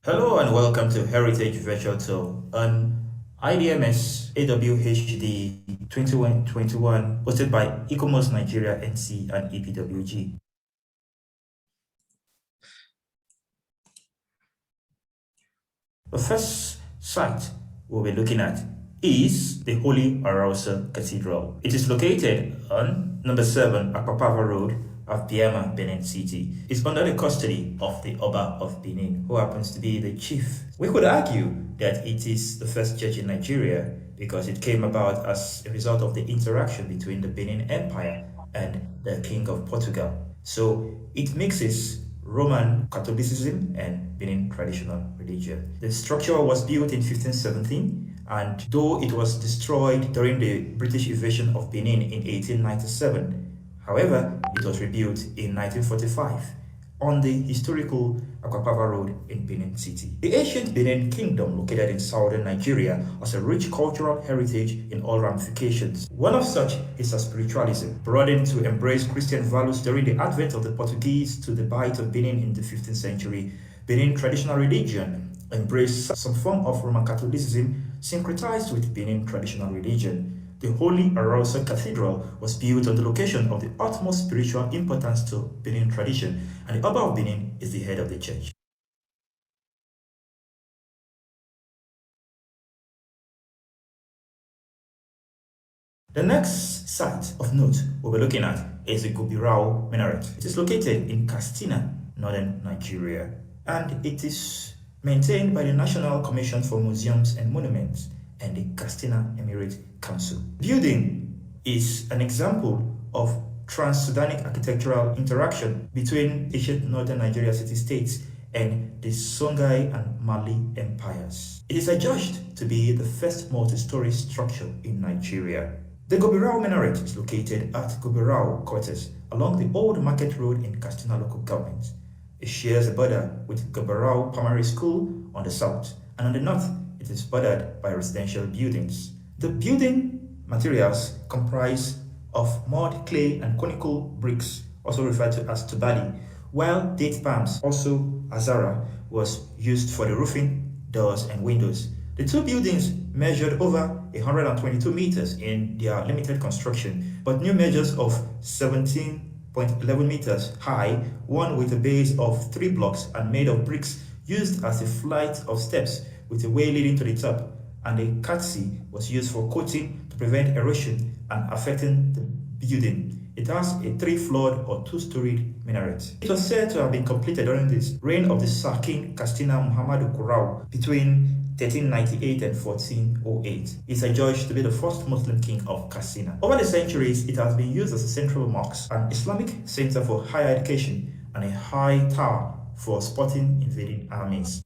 Hello and welcome to Heritage Virtual Tour on IDMS-AWHD 2121, hosted by ICOMOS-Nigeria NC and EPWG. The first site we'll be looking at is the Holy Arausa Cathedral. It is located on number 7 Akpapava Road of Biama, Benin City. It's under the custody of the Oba of Benin, who happens to be the chief. We could argue that it is the first church in Nigeria because it came about as a result of the interaction between the Benin Empire and the King of Portugal. So it mixes Roman Catholicism and Benin traditional religion. The structure was built in 1517, and though it was destroyed during the British invasion of Benin in 1897, however, it was rebuilt in 1945 on the historical Akpapava Road in Benin City. The ancient Benin Kingdom, located in southern Nigeria, has a rich cultural heritage in all ramifications. One of such is a spiritualism, broadened to embrace Christian values during the advent of the Portuguese to the Bight of Benin in the 15th century. Benin traditional religion embraced some form of Roman Catholicism syncretized with Benin traditional religion. The Holy Arausa Cathedral was built on the location of the utmost spiritual importance to Benin tradition, and the Oba of Benin is the head of the church. The next site of note we'll be looking at is the Kubirao Minaret. It is located in Katsina, northern Nigeria, and it is maintained by the National Commission for Museums and Monuments and the Katsina Emirate Council. The building is an example of trans-Sudanic architectural interaction between ancient northern Nigeria city-states and the Songhai and Mali empires. It is adjudged to be the first multi-story structure in Nigeria. The Kubirao Minaret is located at Kubirao Quarters along the Old Market Road in Katsina local government. It shares a border with Kubirao Primary School on the south, and on the north, it is bordered by residential buildings. The building materials comprise of mud, clay, and conical bricks, also referred to as tubali, while date palms, also azara, was used for the roofing, doors, and windows. The two buildings measured over 122 meters in their limited construction, but new measures of 17.11 meters high, one with a base of 3 blocks and made of bricks used as a flight of steps with a way leading to the top, and a catsi was used for coating to prevent erosion and affecting the building. It has a 3-floored or 2-storied minaret. It was said to have been completed during the reign of the Sarkin Kastina Muhammadu Kurau between 1398 and 1408. It's adjudged to be the first Muslim king of Katsina. Over the centuries, it has been used as a central mosque, an Islamic center for higher education, and a high tower for spotting invading armies.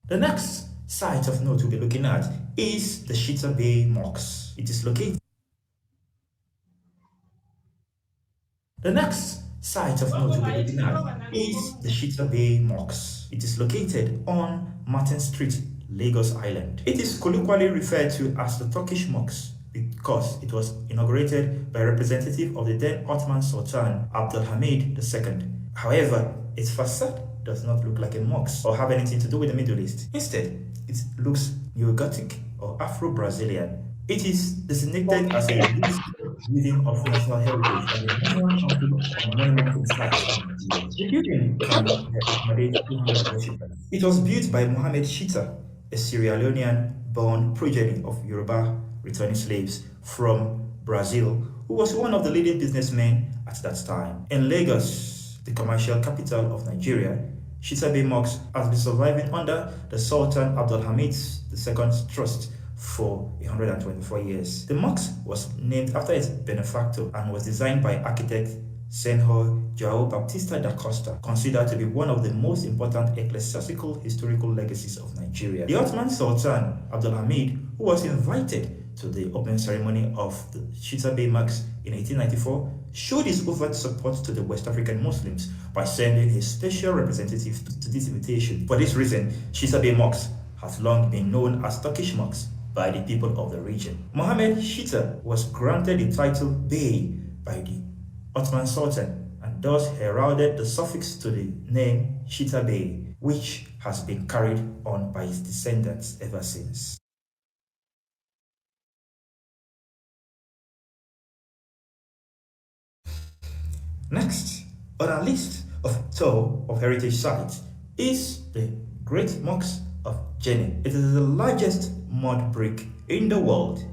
The next site of note we'll be looking at is the Shita Bay Mosque. It is located. The next site of note we'll be looking at is the Shita Bay Mosque. It is located on Martin Street, Lagos Island. It is colloquially referred to as the Turkish Mosque because it was inaugurated by a representative of the then Ottoman Sultan Abdulhamid II. However, its facade does not look like a mosque or have anything to do with the Middle East. Instead, it looks Neo-Gothic or Afro-Brazilian. It is designated as a building of national heritage by the National Council on Monuments and Sites. The building can accommodate 200 worshippers. It was built by Mohammed Shita, a Sierra Leonean-born progeny of Yoruba returning slaves from Brazil, who was one of the leading businessmen at that time. In Lagos, the commercial capital of Nigeria, Shita Bay Mosque has been surviving under the Sultan Abdulhamid II's trust for 124 years. The mosque was named after its benefactor and was designed by architect Senhor João Baptista da Costa, considered to be one of the most important ecclesiastical historical legacies of Nigeria. The Ottoman Sultan Abdulhamid, who was invited to the opening ceremony of the Shita Bay Mosque in 1894, showed his overt support to the West African Muslims by sending his special representative to this invitation. For this reason, Shita Bay Mosque has long been known as Turkish Mosque by the people of the region. Mohammed Shita was granted the title Bey by the Ottoman Sultan, and thus heralded the suffix to the name Chita Bay, which has been carried on by his descendants ever since. Next on our list of tour of heritage sites is the Great Mosque of Jenny. It is the largest mud brick in the world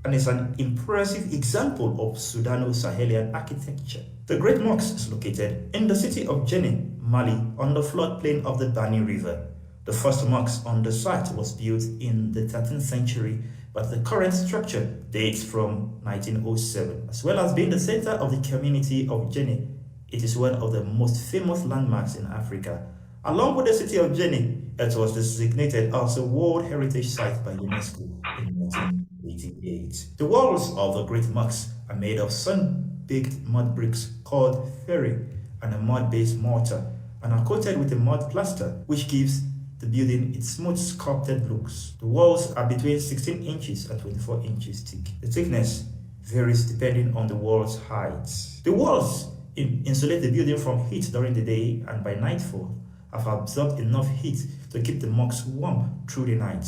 and is an impressive example of Sudano-Sahelian architecture. The Great Mosque is located in the city of Jenny, Mali, on the floodplain of the Bani River. The first mosque on the site was built in the 13th century, but the current structure dates from 1907. As well as being the center of the community of Jenny, it is one of the most famous landmarks in Africa. Along with the city of Jenny, it was designated as a World Heritage Site by UNESCO in 1988. The walls of the Great Mosque are made of sun-baked mud bricks called ferry and a mud-based mortar, and are coated with a mud plaster, which gives the building its smooth sculpted looks. The walls are between 16 inches and 24 inches thick. The thickness varies depending on the wall's height. The walls insulate the building from heat during the day, and by nightfall have absorbed enough heat to keep the mosque warm through the night.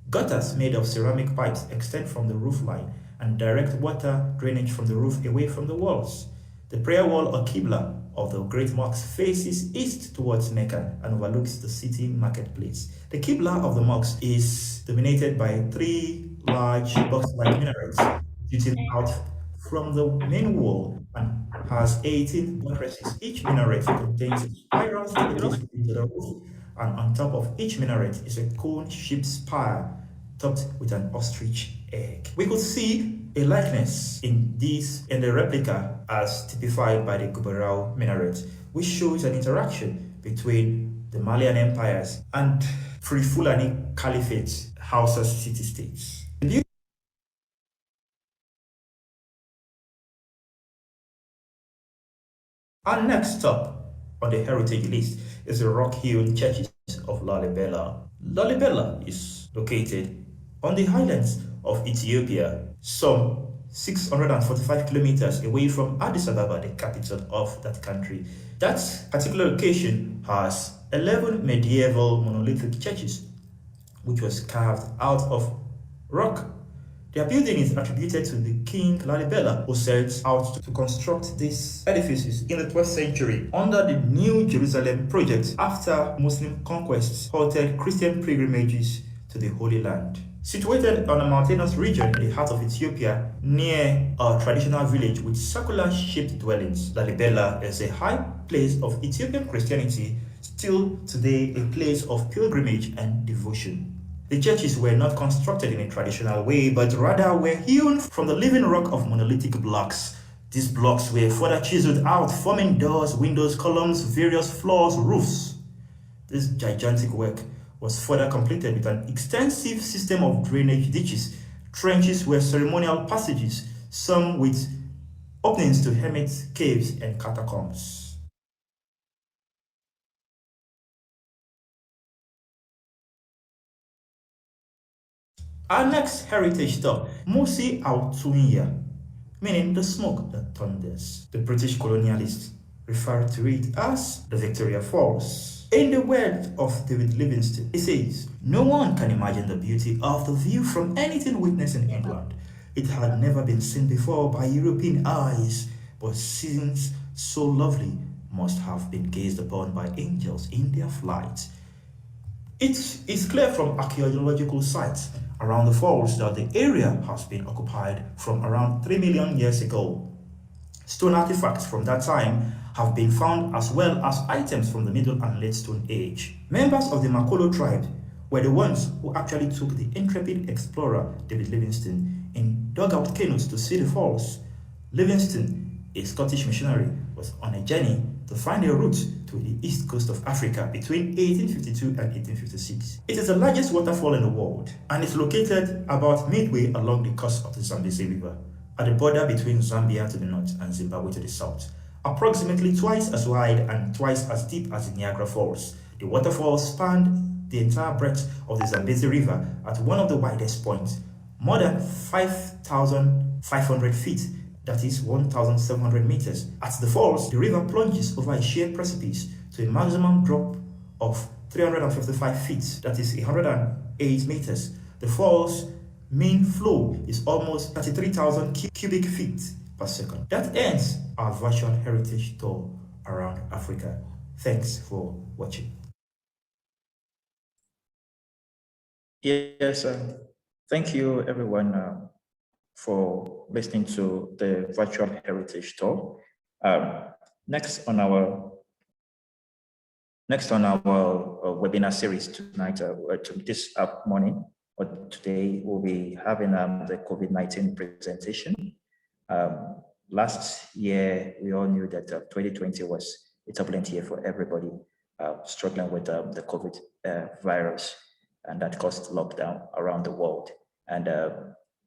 Gutters made of ceramic pipes extend from the roof line and direct water drainage from the roof away from the walls. The prayer wall or Qibla of the Great Mosque faces east towards Mecca and overlooks the city marketplace. The Qibla of the mosque is dominated by 3 large box-like minarets jutting out from the main wall and has 18 buttresses. Each minaret contains a spiral staircase into the roof, and on top of each minaret is a cone-shaped spire topped with an ostrich egg. We could see a likeness in the replica as typified by the Kubirao Minaret, which shows an interaction between the Malian empires and pre-Fulani Caliphate Hausa city-states. Our next stop on the heritage list is the rock-hewn churches of Lalibela. Lalibela is located on the highlands of Ethiopia, some 645 kilometers away from Addis Ababa, the capital of that country. That particular location has 11 medieval monolithic churches, which was carved out of rock. Their building is attributed to the king Lalibela, who set out to construct these edifices in the 12th century under the New Jerusalem project after Muslim conquests halted Christian pilgrimages to the Holy Land. Situated on a mountainous region in the heart of Ethiopia, near a traditional village with circular-shaped dwellings, Lalibela is a high place of Ethiopian Christianity, still today a place of pilgrimage and devotion. The churches were not constructed in a traditional way, but rather were hewn from the living rock of monolithic blocks. These blocks were further chiseled out, forming doors, windows, columns, various floors, roofs. This gigantic work was further completed with an extensive system of drainage ditches. Trenches were ceremonial passages, some with openings to hermits, caves, and catacombs. Our next heritage stop, Musi Autunya, meaning the smoke that thunders. The British colonialists referred to it as the Victoria Falls. In the words of David Livingstone, he says, "No one can imagine the beauty of the view from anything witnessed in England. It had never been seen before by European eyes, but scenes so lovely must have been gazed upon by angels in their flight." It is clear from archaeological sites around the falls that the area has been occupied from around 3 million years ago. Stone artifacts from that time have been found, as well as items from the Middle and Late Stone Age. Members of the Makolo tribe were the ones who actually took the intrepid explorer David Livingstone in dugout canoes to see the falls. Livingstone, a Scottish missionary, was on a journey to find a route to the east coast of Africa between 1852 and 1856. It is the largest waterfall in the world and is located about midway along the coast of the Zambezi River, at the border between Zambia to the north and Zimbabwe to the south. Approximately twice as wide and twice as deep as the Niagara Falls, the waterfall spanned the entire breadth of the Zambezi River at one of the widest points, more than 5,500 feet that is 1,700 meters. At the falls, the river plunges over a sheer precipice to a maximum drop of 355 feet, that is 108 meters. The falls' mean flow is almost 33,000 cubic feet per second. That ends our virtual heritage tour around Africa. Thanks for watching. Yes, thank you everyone for listening to the virtual heritage tour. Next on our webinar series tonight, this morning or today, we'll be having the COVID-19 presentation. Last year, we all knew that 2020 was a turbulent year for everybody struggling with the COVID virus, and that caused lockdown around the world. And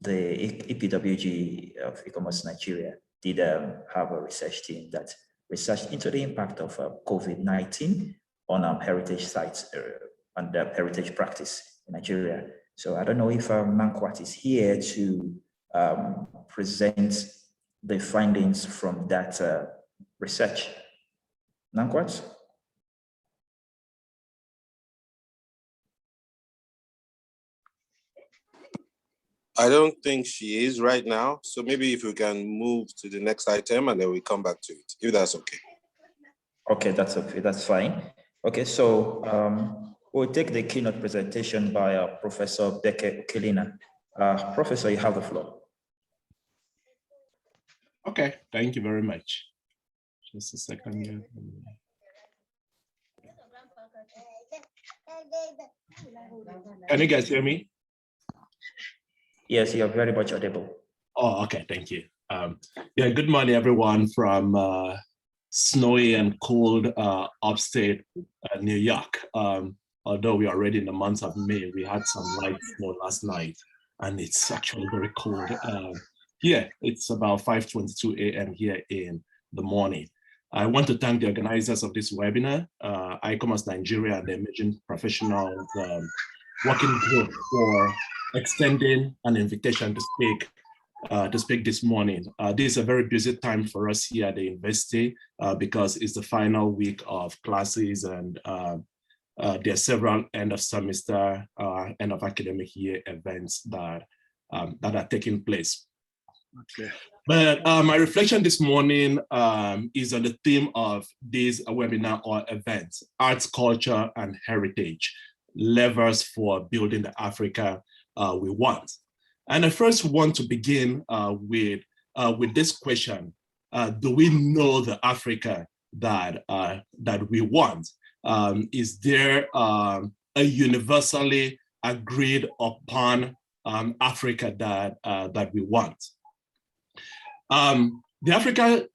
the EPWG of ICOMOS-Nigeria did have a research team that researched into the impact of COVID-19 on heritage sites and heritage practice in Nigeria. So I don't know if Nankwat is here to present the findings from that research. Nankwat? I don't think she is right now. So maybe if we can move to the next item and then we come back to it, if that's okay. Okay, that's okay, that's fine. Okay, so we'll take the keynote presentation by Professor Beke Okelina. Professor, you have the floor. Okay, thank you very much. Just a second here. Can you guys hear me? Yes, you're very much audible. Oh, okay, thank you. Yeah, good morning, everyone from snowy and cold upstate New York. Although we are already in the month of May, we had some light snow last night, and it's actually very cold. Yeah, it's about 5:22 a.m. here in the morning. I want to thank the organizers of this webinar, ICOMOS-Nigeria and the Emerging Professionals Working Group for extending an invitation to speak this morning. This is a very busy time for us here at the university because it's the final week of classes, and there are several end of semester, end of academic year events that are taking place. Okay. But my reflection this morning is on the theme of this webinar or event: arts, culture, and heritage, levers for building the Africa we want. And I first want to begin with this question: do we know the Africa that we want? Is there a universally agreed upon Africa that we want? The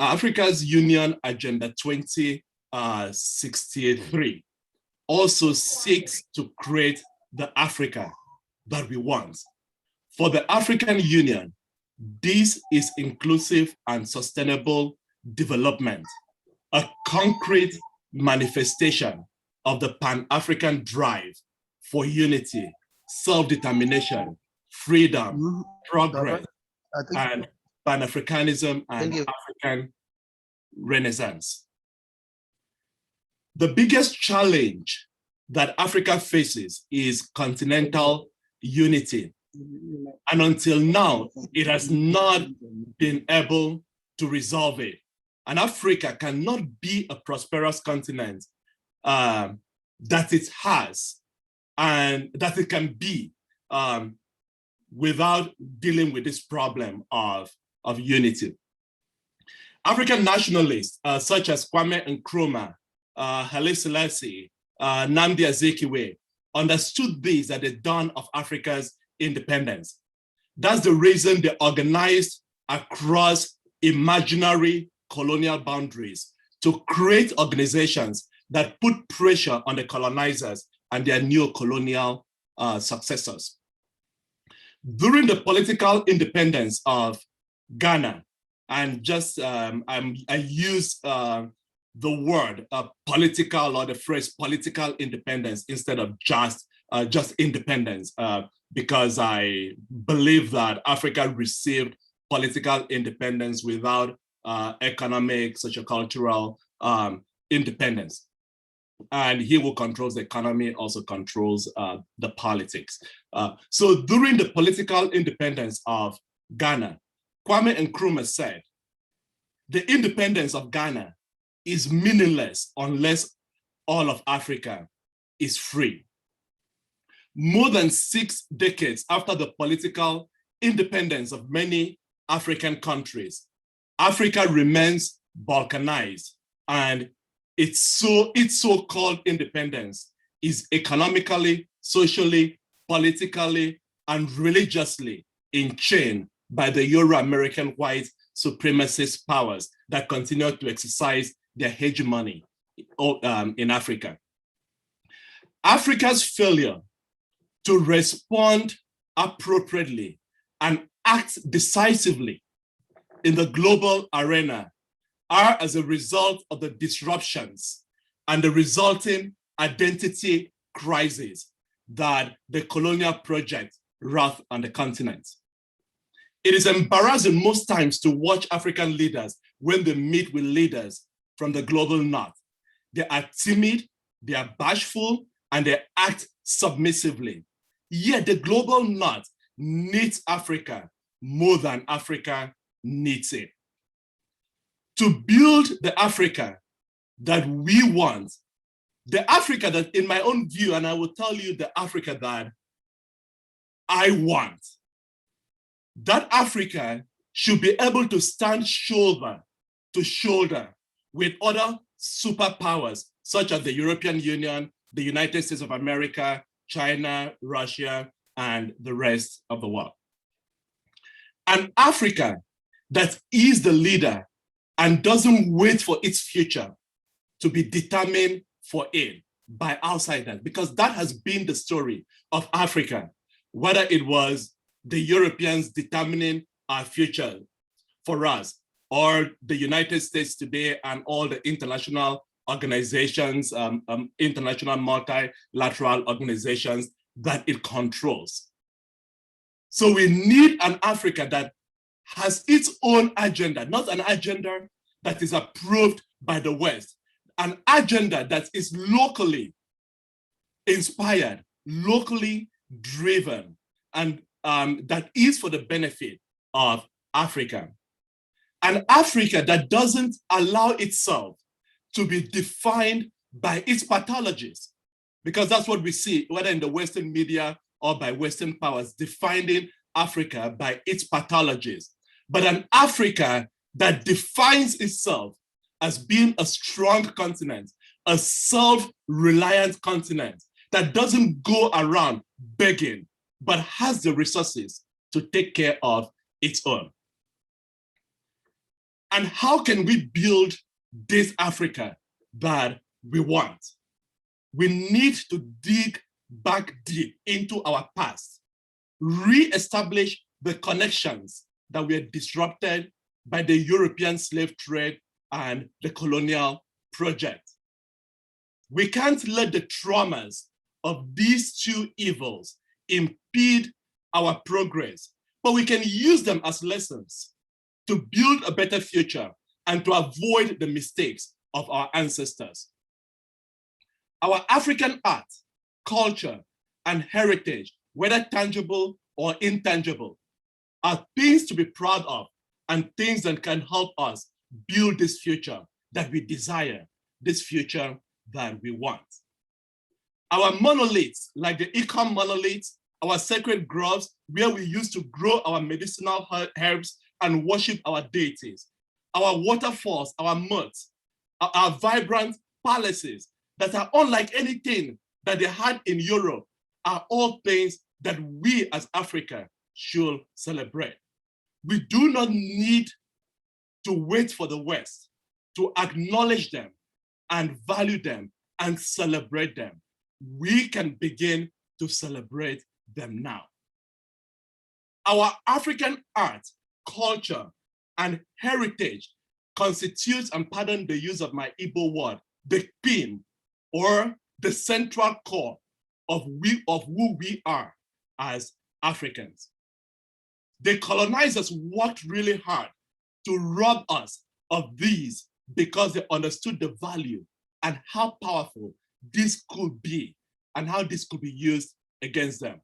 Africa's Union Agenda 2063 also seeks to create the Africa that we want. For the African Union, this is inclusive and sustainable development, a concrete manifestation of the Pan-African drive for unity, self-determination, freedom, progress, and Pan-Africanism and African Renaissance. The biggest challenge that Africa faces is continental unity. And until now, it has not been able to resolve it. And Africa cannot be a prosperous continent that it has and that it can be without dealing with this problem of unity. African nationalists such as Kwame Nkrumah, Haile Selassie, Nnamdi Azikiwe understood this at the dawn of Africa's independence. That's the reason they organized across imaginary colonial boundaries to create organizations that put pressure on the colonizers and their neo-colonial successors. During the political independence of Ghana, and just I use the word political, or the phrase political independence instead of just independence, because I believe that Africa received political independence without economic, sociocultural independence. And he who controls the economy also controls the politics. So during the political independence of Ghana, Kwame Nkrumah said, the independence of Ghana is meaningless unless all of Africa is free. More than 6 decades after the political independence of many African countries, Africa remains balkanized, and its so-called independence is economically, socially, politically, and religiously enchained by the Euro-American white supremacist powers that continue to exercise their hegemony in Africa. Africa's failure to respond appropriately and act decisively in the global arena are as a result of the disruptions and the resulting identity crisis that the colonial project wrought on the continent. It is embarrassing most times to watch African leaders when they meet with leaders from the global north. They are timid, they are bashful, and they act submissively. Yet the global north needs Africa more than Africa needs it. To build the Africa that we want, the Africa that, in my own view, and I will tell you the Africa that I want, that Africa should be able to stand shoulder to shoulder with other superpowers, such as the European Union, the United States of America, China, Russia, and the rest of the world. An Africa that is the leader and doesn't wait for its future to be determined for it by outsiders, because that has been the story of Africa, whether it was the Europeans determining our future for us, or the United States today and all the international organizations, international multilateral organizations that it controls. So we need an Africa that has its own agenda, not an agenda that is approved by the West, an agenda that is locally inspired, locally driven, and that is for the benefit of Africa. An Africa that doesn't allow itself to be defined by its pathologies, because that's what we see, whether in the Western media or by Western powers, defining Africa by its pathologies, but an Africa that defines itself as being a strong continent, a self-reliant continent that doesn't go around begging, but has the resources to take care of its own. And how can we build this Africa that we want? We need to dig back deep into our past, re-establish the connections that were disrupted by the European slave trade and the colonial project. We can't let the traumas of these two evils impede our progress, but we can use them as lessons to build a better future and to avoid the mistakes of our ancestors. Our African art, culture, and heritage, whether tangible or intangible, are things to be proud of and things that can help us build this future that we desire, this future that we want. Our monoliths, like the ICOM monoliths, our sacred groves, where we used to grow our medicinal herbs and worship our deities, our waterfalls, our moats, our vibrant palaces that are unlike anything that they had in Europe, are all things that we as Africa should celebrate. We do not need to wait for the West to acknowledge them and value them and celebrate them. We can begin to celebrate them now. Our African art, culture, and heritage constitutes, and pardon the use of my Igbo word, the pin or the central core of who we are as Africans. The colonizers worked really hard to rob us of these because they understood the value and how powerful this could be and how this could be used against them.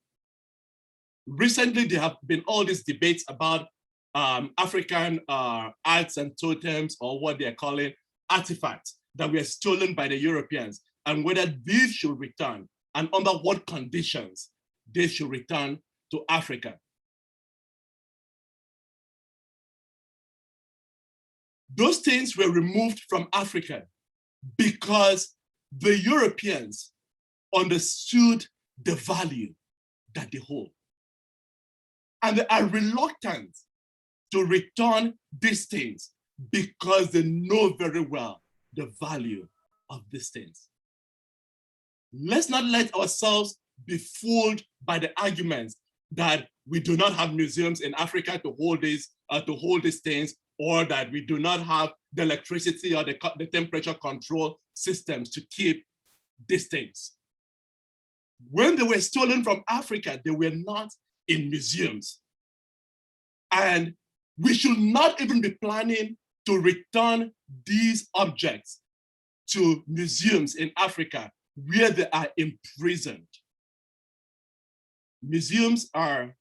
Recently, there have been all these debates about African arts and totems, or what they're calling artifacts, that were stolen by the Europeans, and whether these should return and under what conditions they should return to Africa. Those things were removed from Africa because the Europeans understood the value that they hold. And they are reluctant to return these things because they know very well the value of these things. Let's not let ourselves be fooled by the arguments that we do not have museums in Africa to hold these things, or that we do not have the electricity or the temperature control systems to keep these things. When they were stolen from Africa, they were not in museums. And we should not even be planning to return these objects to museums in Africa where they are imprisoned. Museums are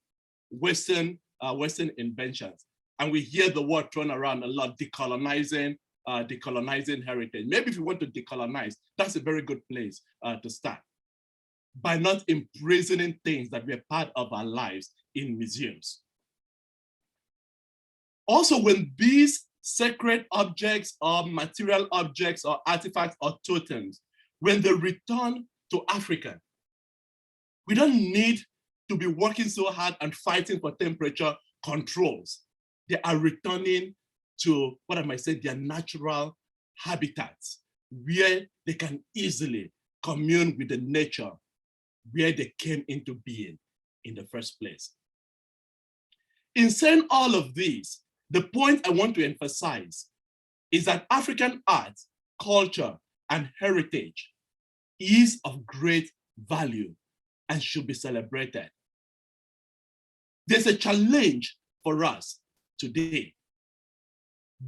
Western inventions. And we hear the word thrown around a lot, decolonizing heritage. Maybe if you want to decolonize, that's a very good place to start, by not imprisoning things that were part of our lives in museums. Also, when these sacred objects or material objects or artifacts or totems, when they return to Africa, we don't need to be working so hard and fighting for temperature controls. They are returning to, what I might say, their natural habitats, where they can easily commune with the nature where they came into being in the first place. In saying all of these, the point I want to emphasize is that African art, culture, and heritage is of great value and should be celebrated. There's a challenge for us today.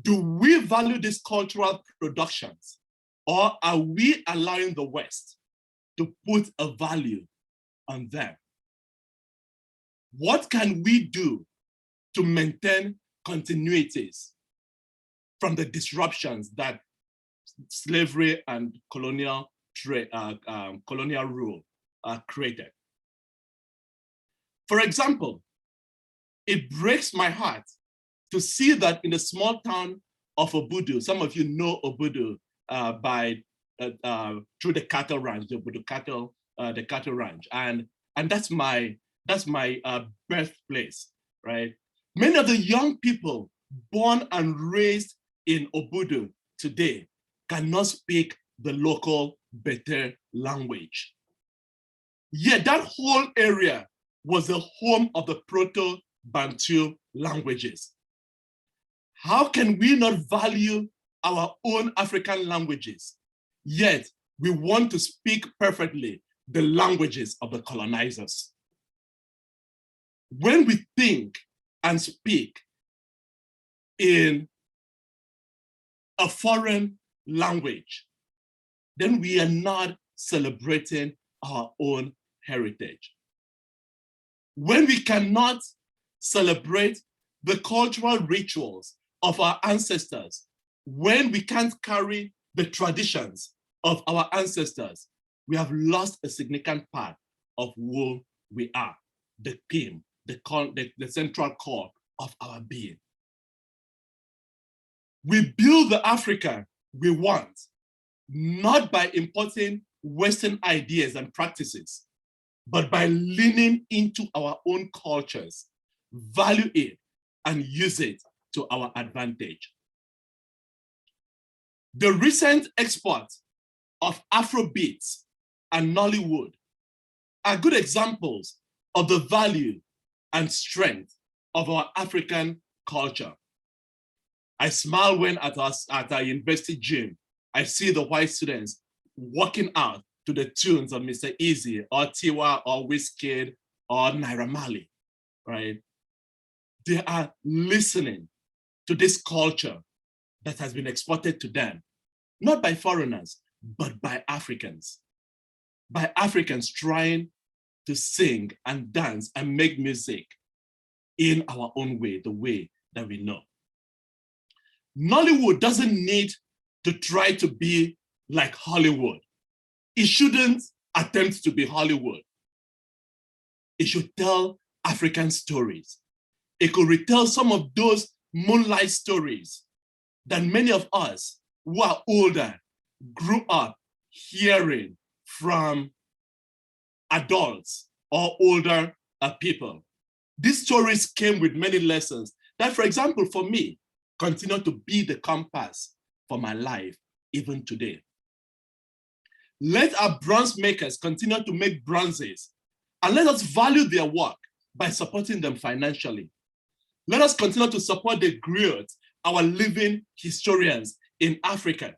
Do we value these cultural productions, or are we allowing the West to put a value on them? What can we do to maintain continuities from the disruptions that slavery and colonial rule created? For example, it breaks my heart to see that in the small town of Obudu, some of you know Obudu through the cattle ranch, the Obudu cattle, the cattle ranch, and that's my birthplace, right? Many of the young people born and raised in Obudu today cannot speak the local Bete language. Yet that whole area was the home of the Proto-Bantu languages. How can we not value our own African languages, yet we want to speak perfectly the languages of the colonizers? When we think and speak in a foreign language, then we are not celebrating our own heritage. When we cannot celebrate the cultural rituals of our ancestors, when we can't carry the traditions of our ancestors, we have lost a significant part of who we are, the theme, the central core of our being. We build the Africa we want, not by importing Western ideas and practices, but by leaning into our own cultures, value it, and use it to our advantage. The recent export of Afrobeats and Nollywood are good examples of the value and strength of our African culture. I smile when at our university gym, I see the white students walking out to the tunes of Mr. Easy or Tiwa or Wizkid or Naira Marley, right? They are listening to this culture that has been exported to them, not by foreigners, but by Africans trying to sing and dance and make music in our own way, the way that we know. Nollywood doesn't need to try to be like Hollywood. It shouldn't attempt to be Hollywood. It should tell African stories. It could retell some of those moonlight stories that many of us who are older grew up hearing from adults or older people. These stories came with many lessons that, for example, for me, continue to be the compass for my life even today. Let our bronze makers continue to make bronzes, and let us value their work by supporting them financially. Let us continue to support the griots, our living historians in Africa.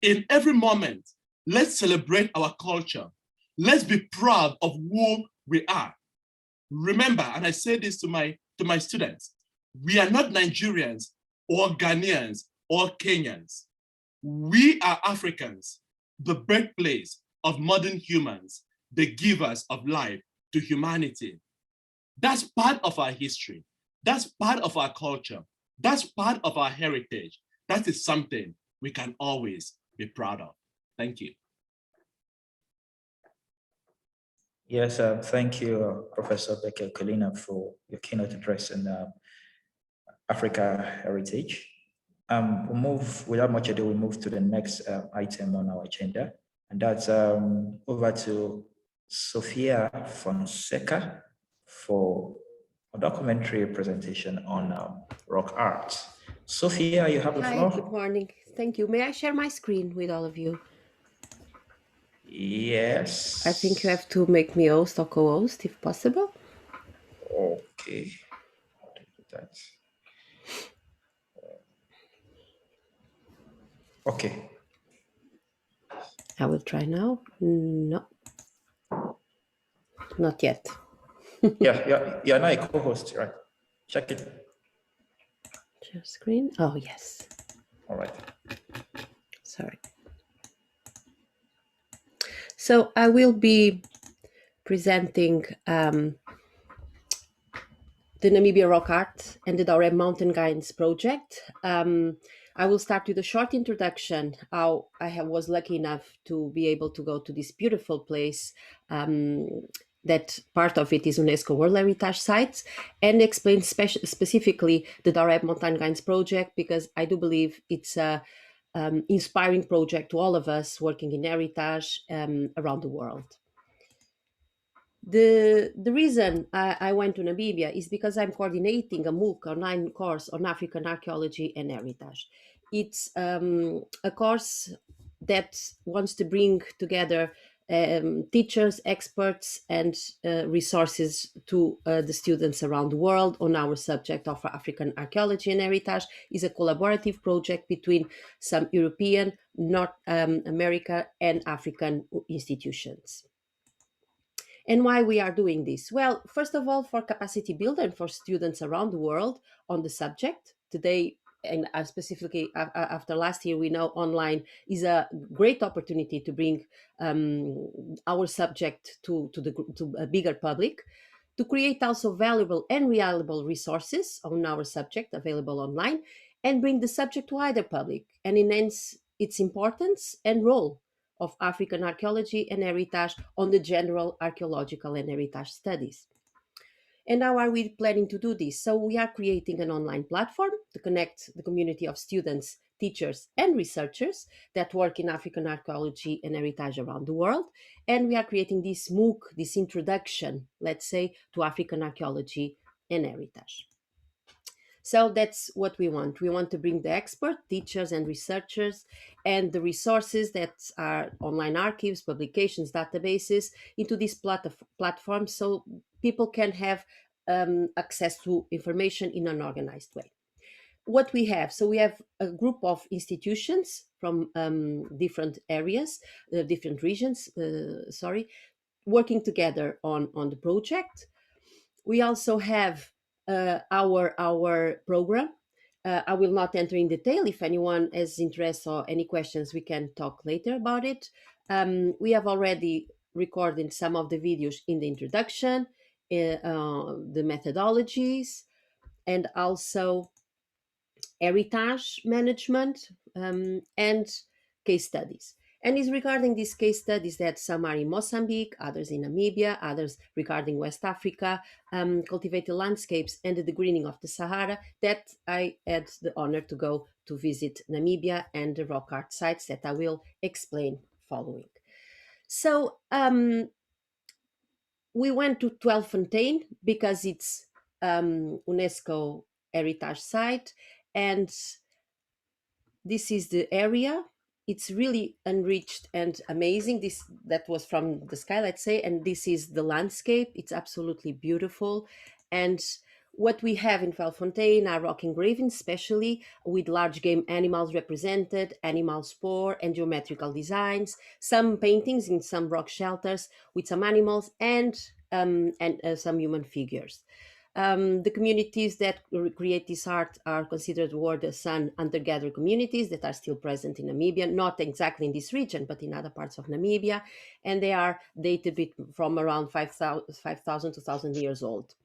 In every moment, let's celebrate our culture. Let's be proud of who we are. Remember, and I say this to my students, we are not Nigerians or Ghanaians or Kenyans. We are Africans, the birthplace of modern humans, the givers of life to humanity. That's part of our history. That's part of our culture. That's part of our heritage. That is something we can always be proud of. Thank you. Yes, thank you, Professor Becker Colina, for your keynote address on Africa heritage. We'll move, without much ado, we'll move to the next item on our agenda, and that's over to Sofia Fonseca for a documentary presentation on rock art. Sofia, you have the floor. Hi, good morning. Thank you. May I share my screen with all of you? Yes. I think you have to make me host or co-host if possible. Okay. How to do that? Okay. I will try now. No, not yet. You're not a co-host, right? Check it. Share screen. Oh, yes. All right. Sorry. So I will be presenting the Namibia Rock Art and the Daureb Mountain Guides project. I will start with a short introduction, how I was lucky enough to be able to go to this beautiful place, that part of it is UNESCO World Heritage Sites, and explain specifically the Daureb Mountain Guides project, because I do believe it's a inspiring project to all of us working in heritage around the world. The reason I went to Namibia is because I'm coordinating a MOOC online course on African archaeology and heritage. It's a course that wants to bring together teachers, experts, and resources to the students around the world on our subject of African archaeology and heritage. Is a collaborative project between some European, North America, and African institutions. And why we are doing this? Well, first of all, for capacity building for students around the world on the subject. Today, and specifically after last year, we know online is a great opportunity to bring our subject to a bigger public, to create also valuable and reliable resources on our subject available online, and bring the subject to wider public and enhance its importance and role of African archaeology and heritage on the general archaeological and heritage studies. And how are we planning to do this? So we are creating an online platform to connect the community of students, teachers, and researchers that work in African archaeology and heritage around the world. And we are creating this MOOC, this introduction, let's say, to African archaeology and heritage. So that's what we want. We want to bring the expert, teachers and researchers, and the resources that are online archives, publications, databases into this platform, so people can have access to information in an organized way. What we have, so we have a group of institutions from different areas, different regions, working together on the project. We also have our program. I will not enter in detail. If anyone has interest or any questions, we can talk later about it. We have already recorded some of the videos in the introduction, the methodologies, and also heritage management, and case studies. And is regarding these case studies that some are in Mozambique, others in Namibia, others regarding West Africa, cultivated landscapes, and the greening of the Sahara, that I had the honor to go to visit Namibia and the rock art sites that I will explain following. So we went to Twelfontein because it's UNESCO heritage site, and this is the area. It's really enriched and amazing. That was from the sky, let's say, and this is the landscape. It's absolutely beautiful. And what we have in Twelfontein are rock engravings, especially with large game animals represented, animal spoor, and geometrical designs. Some paintings in some rock shelters with some animals and some human figures. The communities that create this art are considered World Sun hunter-gatherer communities that are still present in Namibia, not exactly in this region, but in other parts of Namibia, and they are dated from around 5,000 to 1,000 years old.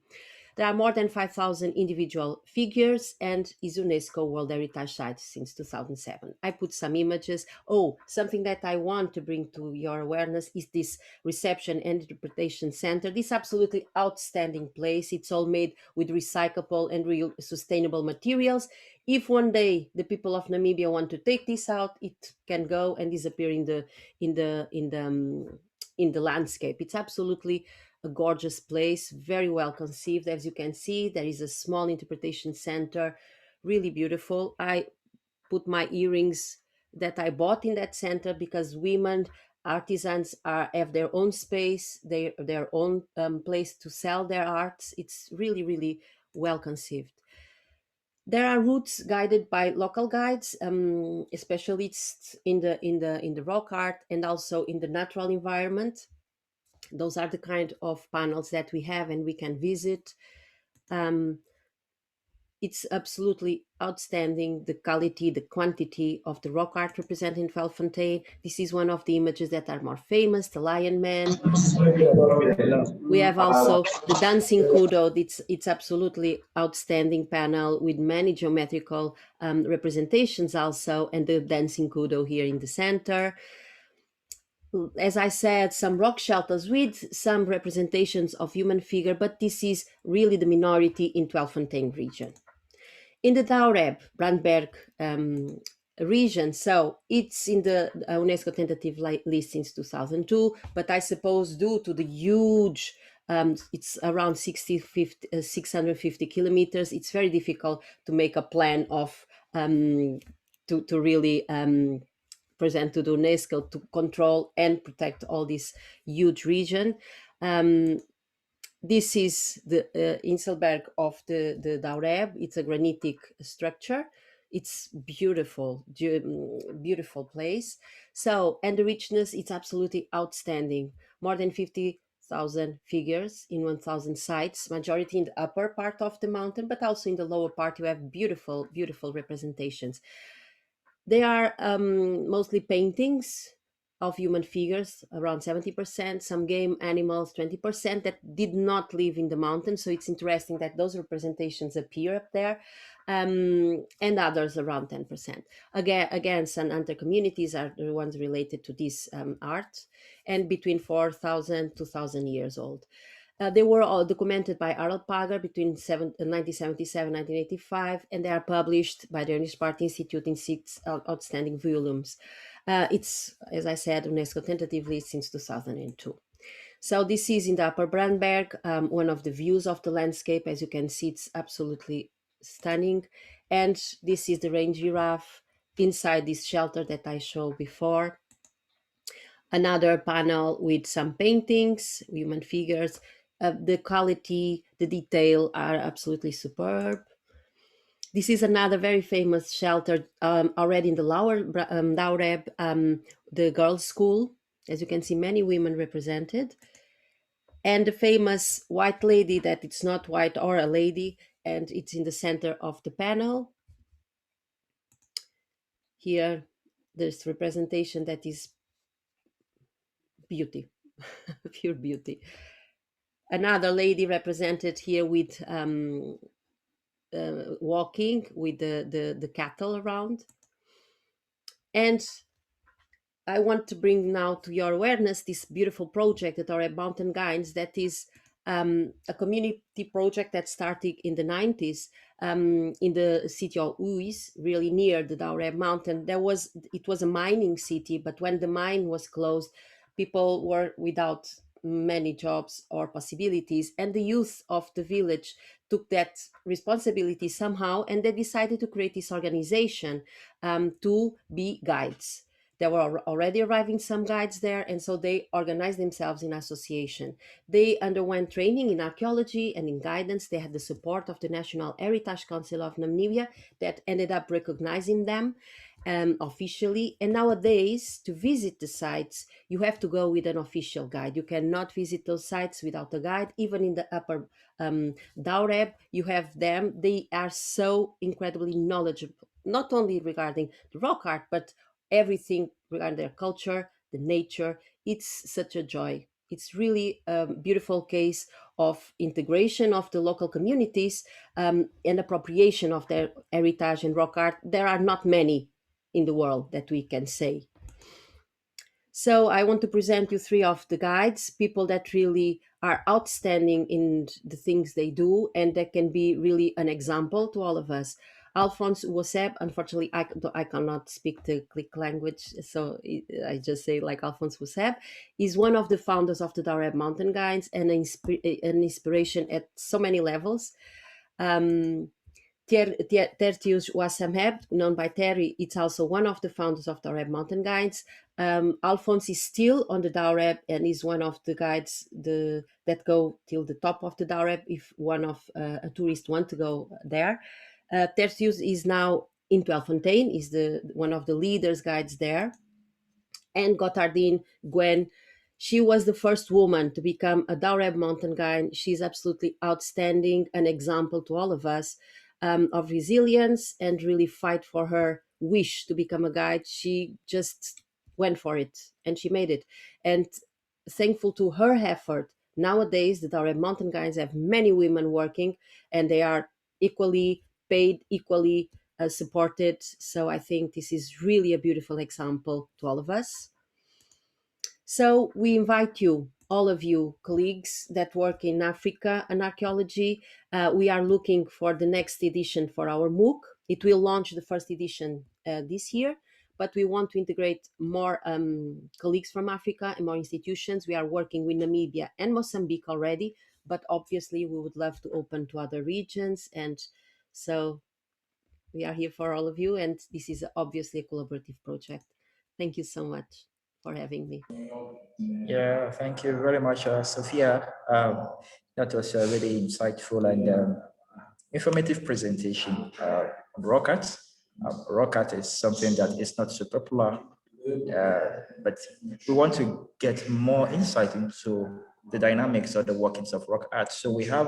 There are more than 5,000 individual figures and is UNESCO World Heritage Site since 2007. I put some images. Oh, something that I want to bring to your awareness is this reception and interpretation center. This absolutely outstanding place. It's all made with recyclable and real sustainable materials. If one day the people of Namibia want to take this out, it can go and disappear in the landscape. It's absolutely a gorgeous place, very well conceived. As you can see, there is a small interpretation center, really beautiful. I put my earrings that I bought in that center because women artisans have their own space, their own place to sell their arts. It's really, really well conceived. There are routes guided by local guides, specialists in the rock art and also in the natural environment. Those are the kind of panels that we have and we can visit. It's absolutely outstanding, the quality, the quantity of the rock art represented in Twelfontein. This is one of the images that are more famous, the Lion Man. We have also the Dancing Kudo. It's absolutely outstanding panel with many geometrical representations also, and the Dancing Kudo here in the center. As I said, some rock shelters with some representations of human figure, but this is really the minority in Twelfontein region. In the Daureb, Brandberg region, so it's in the UNESCO tentative list since 2002, but I suppose due to the huge, it's around 650 kilometers, it's very difficult to make a plan of, to really present to the UNESCO to control and protect all this huge region. This is the Inselberg of the Daureb. It's a granitic structure. It's beautiful, beautiful place. So, and the richness, it's absolutely outstanding. More than 50,000 figures in 1,000 sites, majority in the upper part of the mountain, but also in the lower part, you have beautiful, beautiful representations. They are mostly paintings of human figures, around 70%, some game animals, 20%, that did not live in the mountain. So it's interesting that those representations appear up there, and others around 10%. Again, some hunter communities are the ones related to this art, and between 4,000 to 1,000 years old. They were all documented by Harold Pager between 1977 and 1985, and they are published by the Ernest Bart Institute in 6 outstanding volumes. It's, as I said, UNESCO tentative list since 2002. So this is in the Upper Brandberg, one of the views of the landscape. As you can see, it's absolutely stunning. And this is the rain giraffe inside this shelter that I showed before. Another panel with some paintings, human figures. The quality, the detail are absolutely superb. This is another very famous shelter already in the lower Daureb, the girls' school. As you can see, many women represented. And the famous white lady, that it's not white or a lady, and it's in the center of the panel. Here, there's representation that is beauty, pure beauty. Another lady represented here with walking with the cattle around. And I want to bring now to your awareness this beautiful project at our Mountain Guides that is a community project that started in the 90s in the city of Uis, really near the Daureb mountain. It was a mining city, but when the mine was closed, people were without many jobs or possibilities, and the youth of the village took that responsibility somehow, and they decided to create this organization to be guides. There were already arriving some guides there, and so they organized themselves in association. They underwent training in archaeology and in guidance. They had the support of the National Heritage Council of Namibia that ended up recognizing them officially. And nowadays, to visit the sites, you have to go with an official guide. You cannot visit those sites without a guide. Even in the upper Daureb, you have them. They are so incredibly knowledgeable, not only regarding the rock art, but everything regarding their culture, the nature. It's such a joy. It's really a beautiful case of integration of the local communities and appropriation of their heritage and rock art. There are not many in the world that we can say. So I want to present you 3 of the guides, people that really are outstanding in the things they do and that can be really an example to all of us. Alphonse Ouasseb, unfortunately, I cannot speak the Click language, so I just say like Alphonse Ouasseb, is one of the founders of the Daureb Mountain Guides and an inspiration at so many levels. Tertius Ouassameb, known by Terry, it's also one of the founders of Daureb Mountain Guides. Alphonse is still on the Daureb and is one of the guides that go till the top of the Daureb if one of a tourist want to go there. Tertius is now in Tweefontein, is one of the leaders guides there. And Gotthardine Gwen, she was the first woman to become a Daureb mountain guide. She's absolutely outstanding, an example to all of us of resilience and really fight for her wish to become a guide. She just went for it and she made it. And thankful to her effort, nowadays the Daureb mountain guides have many women working and they are equally paid, equally supported. So I think this is really a beautiful example to all of us. So we invite you, all of you colleagues that work in Africa and archaeology. We are looking for the next edition for our MOOC. It will launch the first edition this year, but we want to integrate more colleagues from Africa and more institutions. We are working with Namibia and Mozambique already, but obviously we would love to open to other regions. And so we are here for all of you, and this is obviously a collaborative project. Thank you so much for having me. Yeah, thank you very much, Sophia. That was a really insightful and informative presentation on rock art. Rock art is something that is not so popular, but we want to get more insight into the dynamics of the workings of rock art. So we have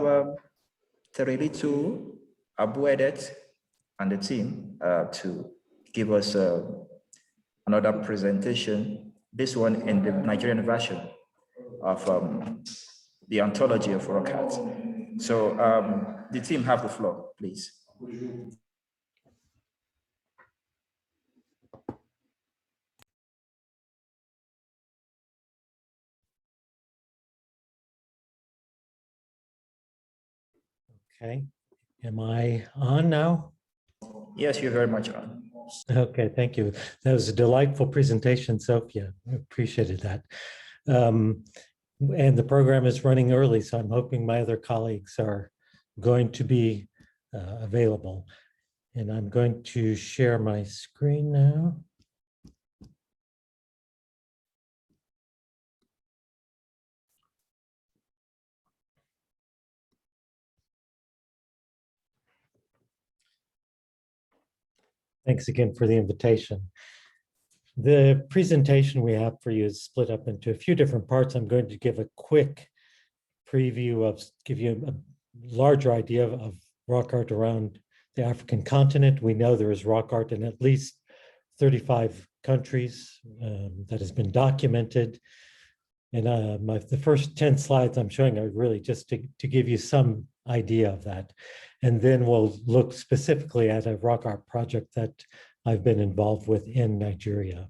Terelitu, Abuedet, and the team to give us another presentation, this one in the Nigerian version of the ontology of rock art. So the team have the floor, please. Okay, am I on now? Yes, you're very much on. Okay, thank you. That was a delightful presentation, Sophia. I appreciated that. And the program is running early, so I'm hoping my other colleagues are going to be available. And I'm going to share my screen now. Thanks again for the invitation. The presentation we have for you is split up into a few different parts. I'm going to give a quick preview of, give you a larger idea of rock art around the African continent. We know there is rock art in at least 35 countries that has been documented. And the first 10 slides I'm showing are really just to give you some idea of that. And then we'll look specifically at a rock art project that I've been involved with in Nigeria.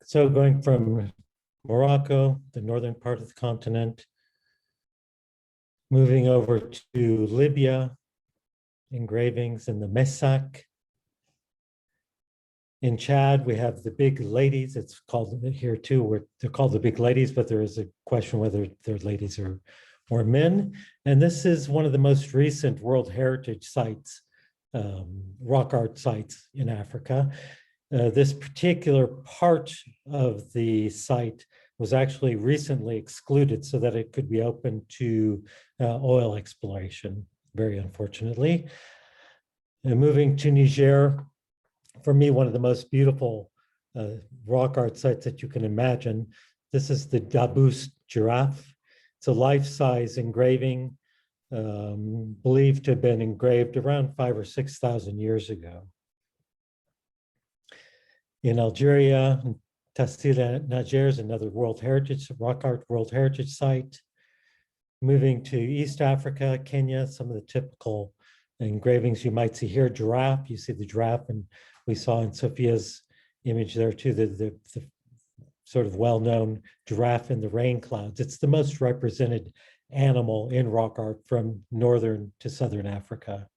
So going from Morocco, the northern part of the continent, moving over to Libya, engravings in the Messac. In Chad, we have the big ladies. It's called here too, where they're called the big ladies, but there is a question whether they're ladies or men. And this is one of the most recent World Heritage sites, rock art sites in Africa. This particular part of the site was actually recently excluded so that it could be open to oil exploration, very unfortunately. And moving to Niger, for me, one of the most beautiful rock art sites that you can imagine. This is the Dabous giraffe. It's a life-size engraving, believed to have been engraved around 5,000 or 6,000 years ago. In Algeria, Tassil Niger is another rock art World Heritage site. Moving to East Africa, Kenya, some of the typical engravings you might see here. Giraffe, you see the giraffe, and we saw in Sofia's image there too, the sort of well-known giraffe in the rain clouds. It's the most represented animal in rock art from northern to southern Africa.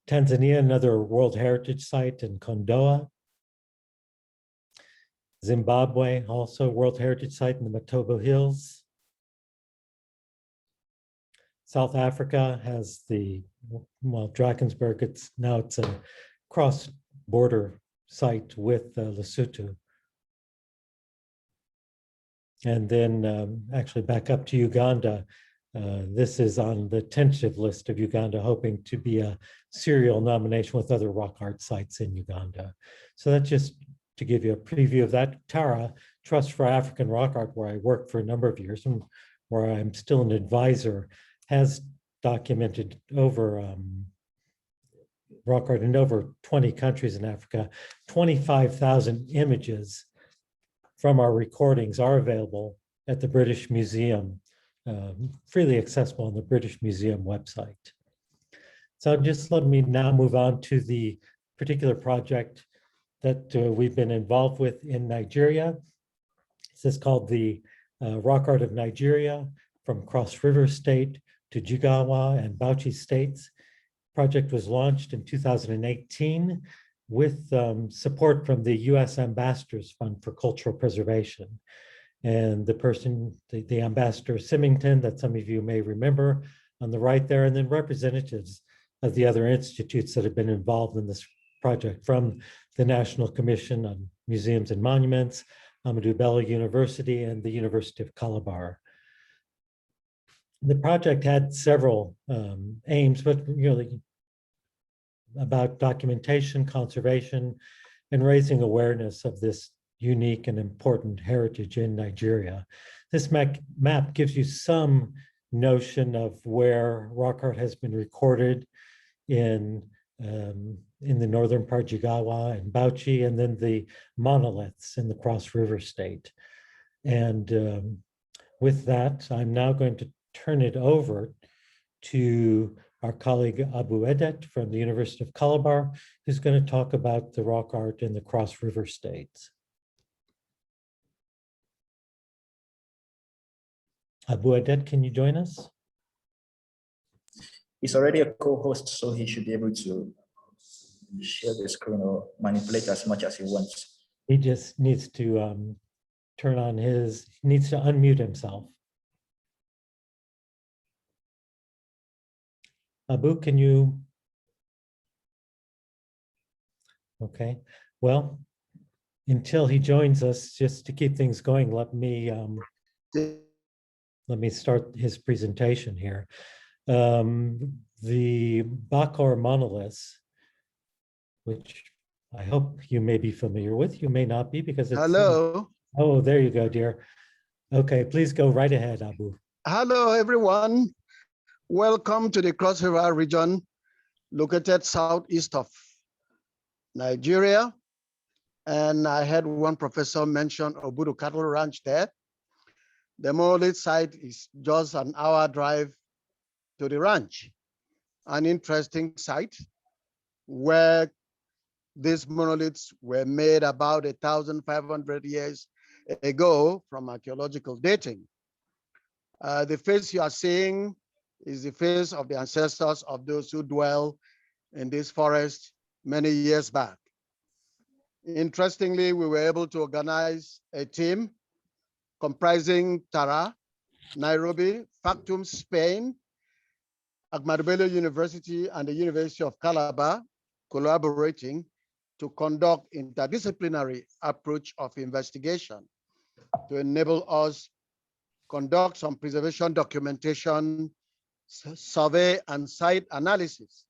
Tanzania, another World Heritage site in Kondoa. Zimbabwe, also World Heritage site in the Matobo Hills. South Africa has the, well, Drakensberg, it's a cross-border site with Lesotho. And then actually back up to Uganda. This is on the tentative list of Uganda, hoping to be a serial nomination with other rock art sites in Uganda. So that's just to give you a preview of that. Tara, Trust for African Rock Art, where I worked for a number of years and where I'm still an advisor, has documented over rock art in over 20 countries in Africa. 25,000 images from our recordings are available at the British Museum, freely accessible on the British Museum website. So just let me now move on to the particular project that we've been involved with in Nigeria. This is called the Rock Art of Nigeria, from Cross River State to Jigawa and Bauchi states. Project was launched in 2018 with support from the U.S. Ambassadors Fund for Cultural Preservation. And the Ambassador Symington, that some of you may remember on the right there, and then representatives of the other institutes that have been involved in this project, from the National Commission on Museums and Monuments, Amadou Bello University, and the University of Calabar. The project had several aims, but really about documentation, conservation, and raising awareness of this unique and important heritage in Nigeria. This map gives you some notion of where rock art has been recorded in the northern part, Jigawa and Bauchi, and then the monoliths in the Cross River State. And with that, I'm now going to turn it over to our colleague Abu Edet from the University of Calabar, who's going to talk about the rock art in the Cross River States. Abu Edet, can you join us? He's already a co-host, so he should be able to share the screen or manipulate as much as he wants. He just needs to needs to unmute himself. Abu, can you? Okay, well, until he joins us, just to keep things going, let me start his presentation here. The Bakor monoliths, which I hope you may be familiar with, you may not be because it's— Hello. Oh, there you go, dear. Okay, please go right ahead, Abu. Hello, everyone. Welcome to the Cross River region, located southeast of Nigeria. And I had one professor mention Obudu Cattle Ranch there. The monolith site is just an hour drive to the ranch. An interesting site where these monoliths were made about 1,500 years ago from archaeological dating. The face you are seeing is the face of the ancestors of those who dwell in this forest many years back. Interestingly, we were able to organize a team comprising Tara, Nairobi, Factum, Spain, Ahmadu Bello University, and the University of Calabar, collaborating to conduct interdisciplinary approach of investigation to enable us conduct some preservation documentation, survey, and site analysis.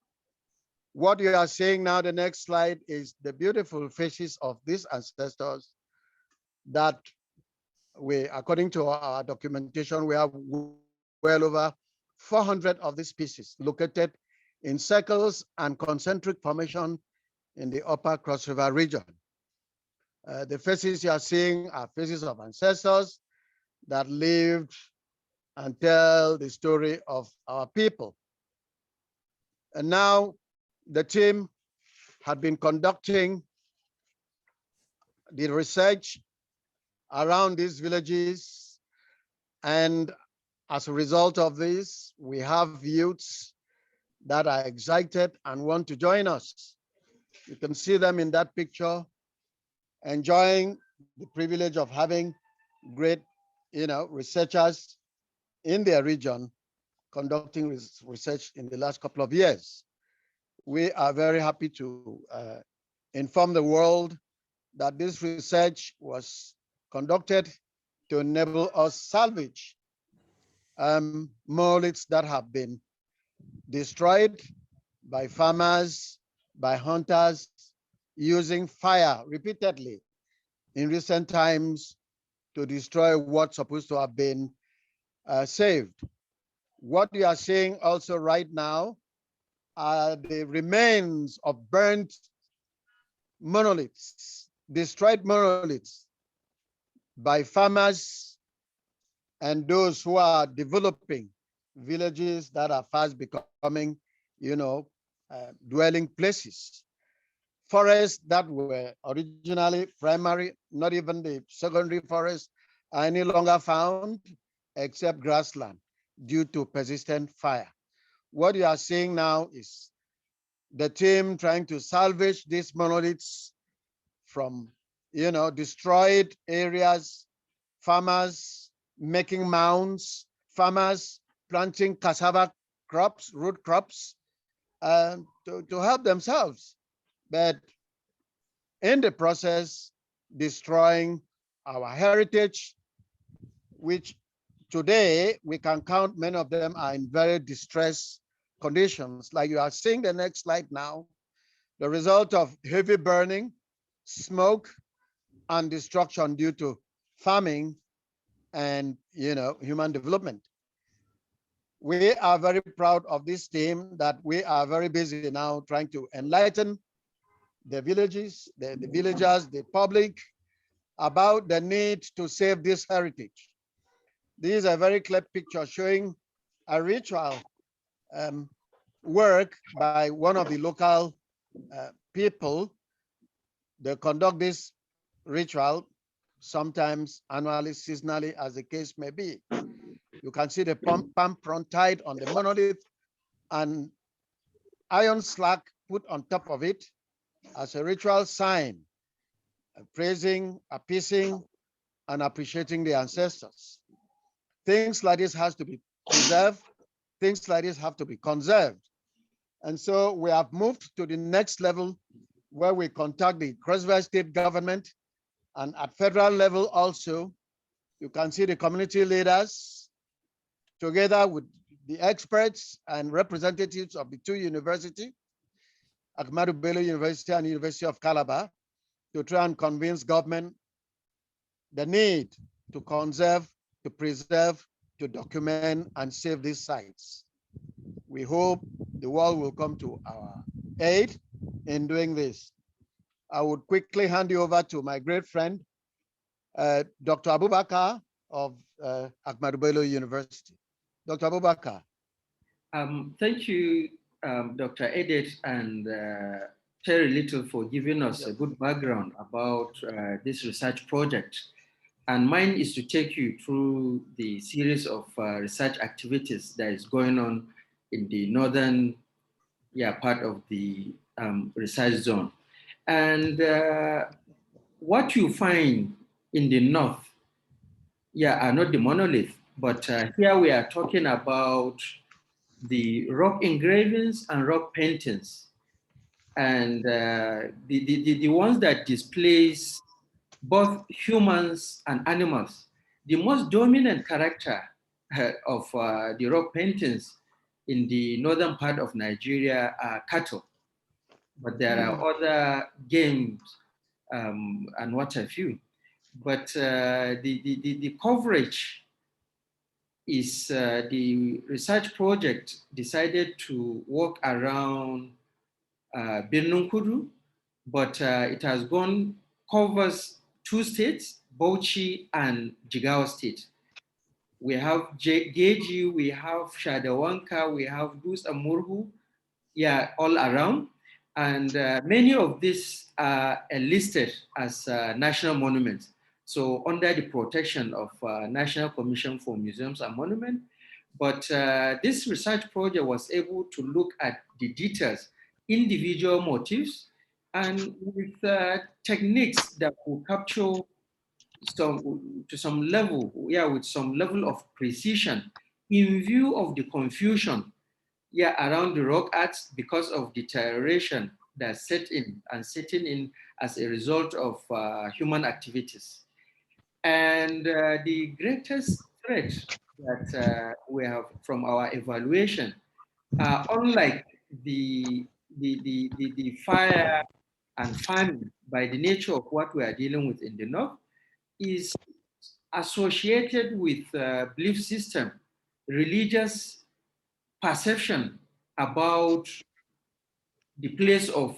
What you are seeing now, the next slide, is the beautiful faces of these ancestors that we, according to our documentation, we have well over 400 of these species located in circles and concentric formation in the upper Cross River region. The faces you are seeing are faces of ancestors that lived and tell the story of our people. And now the team had been conducting the research around these villages. And as a result of this, we have youths that are excited and want to join us. You can see them in that picture, enjoying the privilege of having great, researchers in their region conducting research in the last couple of years. We are very happy to inform the world that this research was conducted to enable us salvage monoliths that have been destroyed by farmers, by hunters, using fire repeatedly in recent times to destroy what's supposed to have been saved. What you are seeing also right now are the remains of burnt monoliths, destroyed monoliths by farmers and those who are developing villages that are fast becoming, dwelling places. Forests that were originally primary, not even the secondary forests, are any longer found except grassland due to persistent fire. What you are seeing now is the team trying to salvage these monoliths from, destroyed areas, farmers making mounds, farmers planting cassava crops, root crops, to help themselves. But in the process, destroying our heritage, which today we can count many of them are in very distressed conditions. Like you are seeing the next slide now, the result of heavy burning, smoke, and destruction due to farming and human development. We are very proud of this team that we are very busy now trying to enlighten the villages, the villagers, the public about the need to save this heritage. This is a very clear picture showing a ritual work by one of the local people. They conduct this ritual sometimes annually, seasonally, as the case may be. You can see the palm frond tied on the monolith and iron slack put on top of it as a ritual sign, praising, appeasing, and appreciating the ancestors. Things like this has to be preserved. Things like this have to be conserved. And so we have moved to the next level where we contact the Cross River State government, and at federal level also, you can see the community leaders together with the experts and representatives of the two universities, Ahmadu Bello University and University of Calabar, to try and convince government the need to conserve, to preserve, to document and save these sites. We hope the world will come to our aid in doing this. I would quickly hand you over to my great friend, Dr. Abubakar of Ahmadu Bello University. Dr. Abubakar. Thank you, Dr. Edith and Terry Little for giving us a good background about this research project. And mine is to take you through the series of research activities that is going on in the northern part of the research zone. And what you find in the north are not the monolith, but here we are talking about the rock engravings and rock paintings. And the ones that displays both humans and animals. The most dominant character of the rock paintings in the northern part of Nigeria are cattle, but there are other games and what have you. But the coverage is the research project decided to work around Birnin Kudu, but it has covers 2 states, Bauchi and Jigawa State. We have Geji, we have Shadawanka, we have Dus and Murhu, all around. And many of these are listed as national monuments. So under the protection of National Commission for Museums and Monuments. But this research project was able to look at the details, individual motifs, and with techniques that will capture to some level, with some level of precision in view of the confusion around the rock arts because of deterioration that's setting in as a result of human activities. And the greatest threat that we have from our evaluation, unlike the fire and famine by the nature of what we are dealing with in the north, is associated with belief system, religious perception about the place of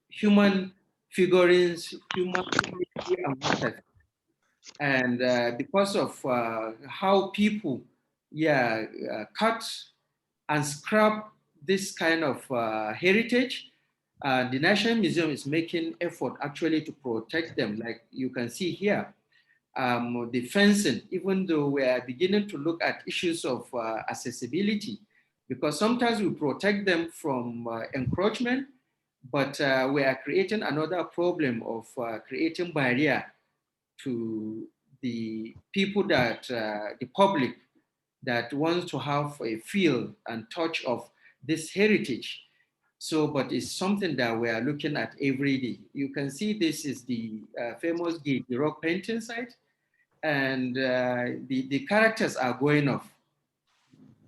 human figurines, human and what. And because of how people cut and scrap this kind of heritage, the National Museum is making effort actually to protect them. Like you can see here, the fencing, even though we are beginning to look at issues of accessibility, because sometimes we protect them from encroachment, but we are creating another problem of creating barrier to the people that, the public that wants to have a feel and touch of this heritage. So, but it's something that we are looking at every day. You can see this is the famous gate, the rock painting site, and the characters are going off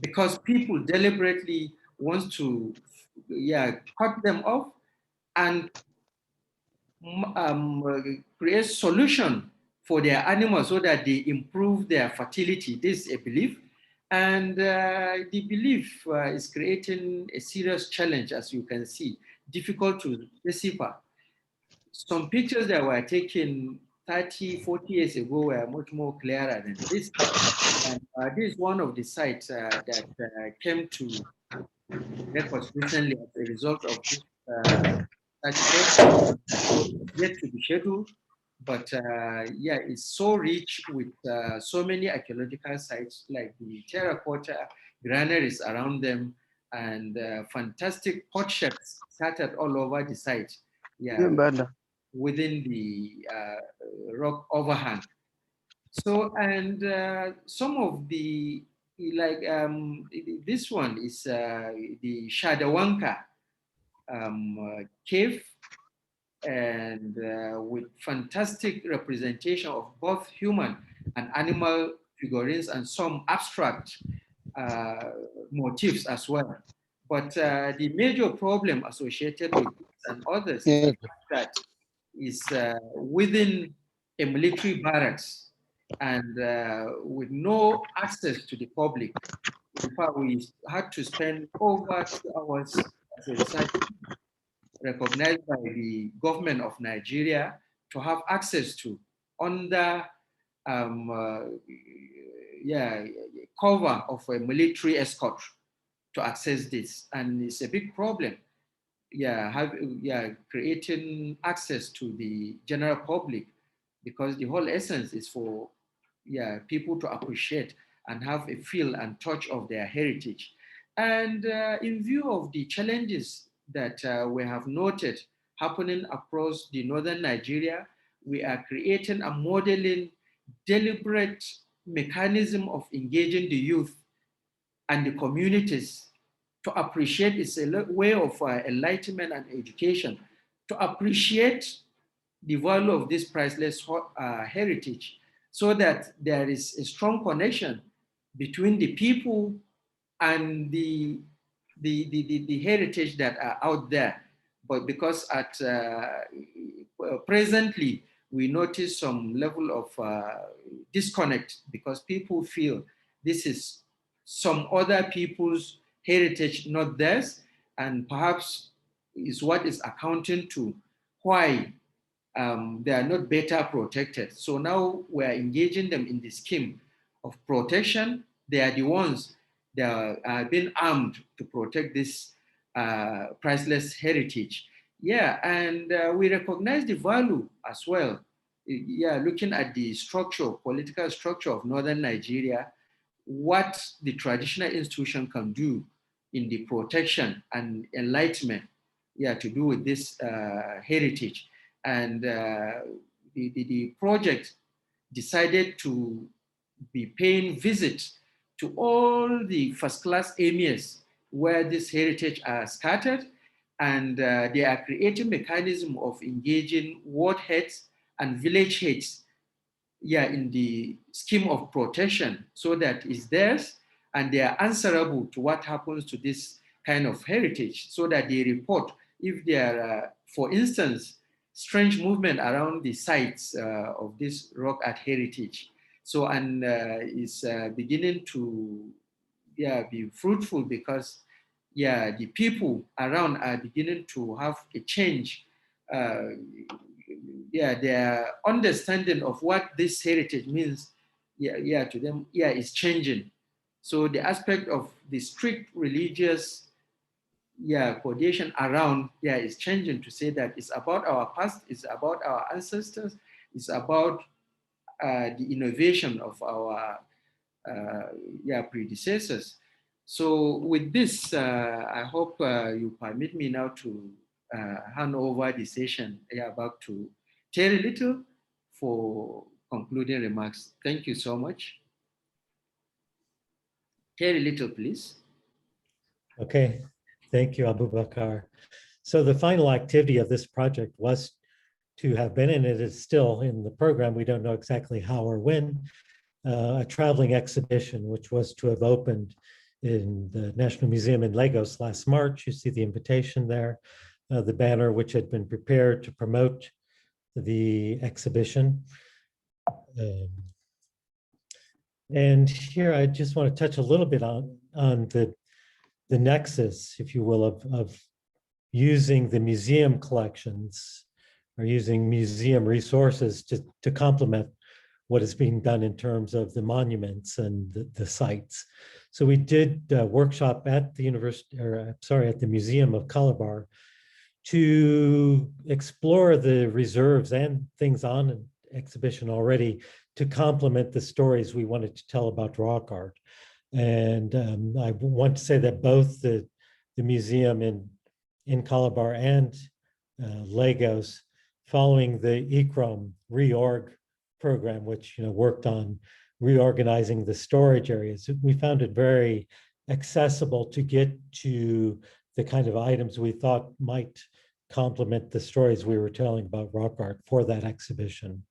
because people deliberately want to cut them off and create solution for their animals so that they improve their fertility. This is a belief. And the belief is creating a serious challenge, as you can see, difficult to decipher. Some pictures that were taken 30, 40 years ago were much more clearer than this. And this is one of the sites that came to records recently as a result of this yet to be scheduled. But it's so rich with so many archaeological sites like the terracotta granaries around them and fantastic pot shops scattered all over the site. Within the rock overhang. So, and some of the, like this one is the Shadawanka cave, and with fantastic representation of both human and animal figurines and some abstract motifs as well. But the major problem associated with this and others is that is within a military barracks. and with no access to the public. In fact, we had to spend over 2 hours as a research recognized by the government of Nigeria to have access to under cover of a military escort to access this. And it's a big problem. Creating access to the general public, because the whole essence is for people to appreciate and have a feel and touch of their heritage. And in view of the challenges that we have noted happening across the northern Nigeria, we are creating a modeling deliberate mechanism of engaging the youth and the communities to appreciate. It's a way of enlightenment and education, to appreciate the value of this priceless heritage, so that there is a strong connection between the people and the heritage that are out there. But because at presently, we notice some level of disconnect, because people feel this is some other people's heritage, not theirs, and perhaps is what is accounting to why they are not better protected. So now we are engaging them in the scheme of protection. They are the ones that are being armed to protect this priceless heritage. And we recognize the value as well. Looking at the structure, political structure of northern Nigeria, what the traditional institution can do in the protection and enlightenment, to do with this heritage. And the project decided to be paying visits to all the first-class emirs where this heritage are scattered, and they are creating mechanism of engaging ward heads and village heads in the scheme of protection, so that it's theirs and they are answerable to what happens to this kind of heritage, so that they report if there are, for instance, strange movement around the sites of this rock art heritage. So, and it's beginning to be fruitful, because the people around are beginning to have a change. Their understanding of what this heritage means to them is changing. So the aspect of the strict religious coordination around is changing, to say that it's about our past, it's about our ancestors, it's about the innovation of our predecessors. So with this, I hope you permit me now to hand over the session back to Terry Little for concluding remarks. Thank you so much. Terry Little, please. Okay, thank you, Abubakar. So the final activity of this project was to have been, and it is still in the program, we don't know exactly how or when, a traveling exhibition, which was to have opened in the National Museum in Lagos last March. You see the invitation there, the banner which had been prepared to promote the exhibition. And here I just want to touch a little bit on the nexus, if you will, of using the museum collections or using museum resources to complement what is being done in terms of the monuments and the sites. So we did a workshop at the at the Museum of Calabar to explore the reserves and things on an exhibition already to complement the stories we wanted to tell about rock art. And I want to say that both the museum in Calabar and Lagos, following the ICOMOS reorg program, which worked on reorganizing the storage areas, we found it very accessible to get to the kind of items we thought might complement the stories we were telling about rock art for that exhibition.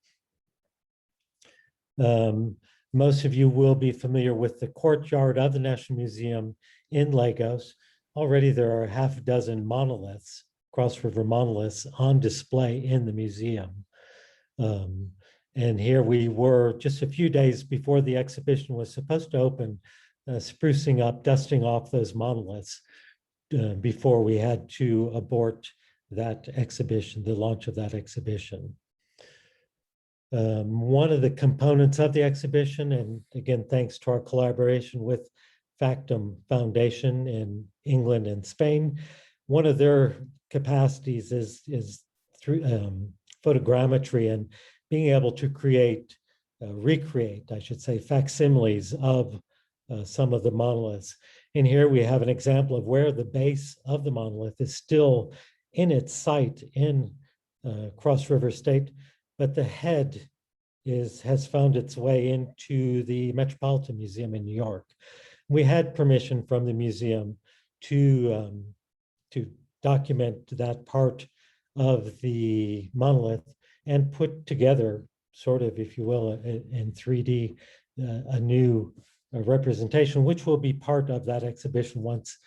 Most of you will be familiar with the courtyard of the National Museum in Lagos. Already there are half a dozen monoliths, cross-river monoliths, on display in the museum. And here we were just a few days before the exhibition was supposed to open, sprucing up, dusting off those monoliths before we had to abort that exhibition, the launch of that exhibition. One of the components of the exhibition, and again, thanks to our collaboration with Factum Foundation in England and Spain, one of their capacities is through photogrammetry and being able to recreate, I should say, facsimiles of some of the monoliths. And here we have an example of where the base of the monolith is still in its site in Cross River State, but the head has found its way into the Metropolitan Museum in New York. We had permission from the museum to document that part of the monolith and put together, sort of, if you will, in 3D, a new representation, which will be part of that exhibition once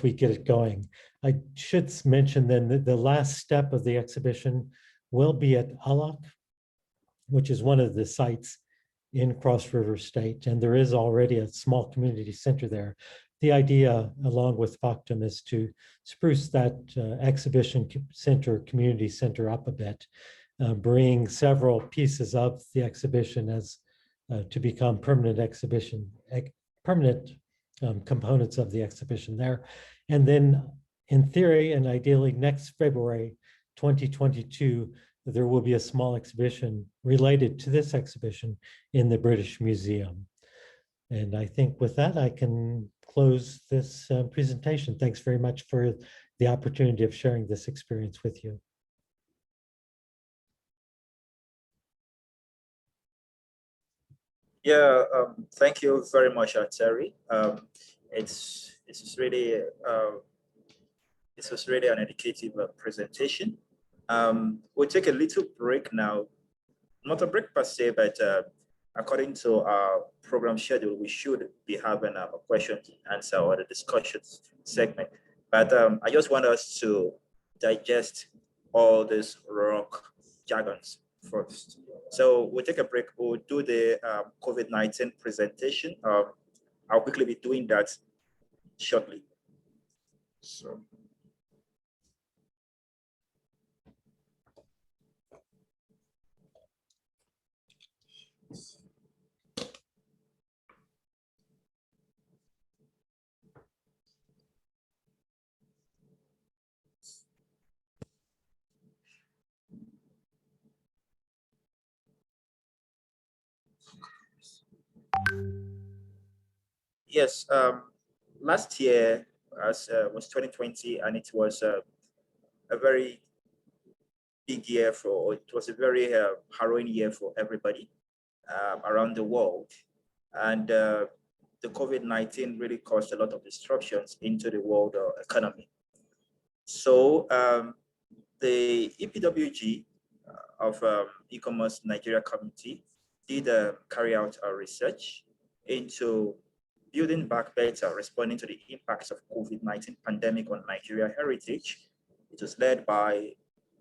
we get it going. I should mention then that the last step of the exhibition will be at Alak, which is one of the sites in Cross River State, and there is already a small community center there. The idea, along with Factum, is to spruce that exhibition center, community center up a bit, bring several pieces of the exhibition as to become permanent components of the exhibition there. And then in theory, and ideally next February 2022, there will be a small exhibition related to this exhibition in the British Museum. And I think with that, I can close this presentation. Thanks very much for the opportunity of sharing this experience with you. Yeah, thank you very much, Terry. It's really this was really an educative presentation. We'll take a little break now, not a break per se, but according to our program schedule, we should be having a question and answer or the discussions segment. But I just want us to digest all these rock jargons first. So we'll take a break. We'll do the COVID-19 presentation. I'll quickly be doing that shortly. So. Yes, last year was 2020, and it was a very big year it was a very harrowing year for everybody around the world. And the COVID-19 really caused a lot of disruptions into the world economy. So the EPWG of ICOMOS-Nigeria community did carry out a research into building back better, responding to the impacts of COVID-19 pandemic on Nigeria heritage. It was led by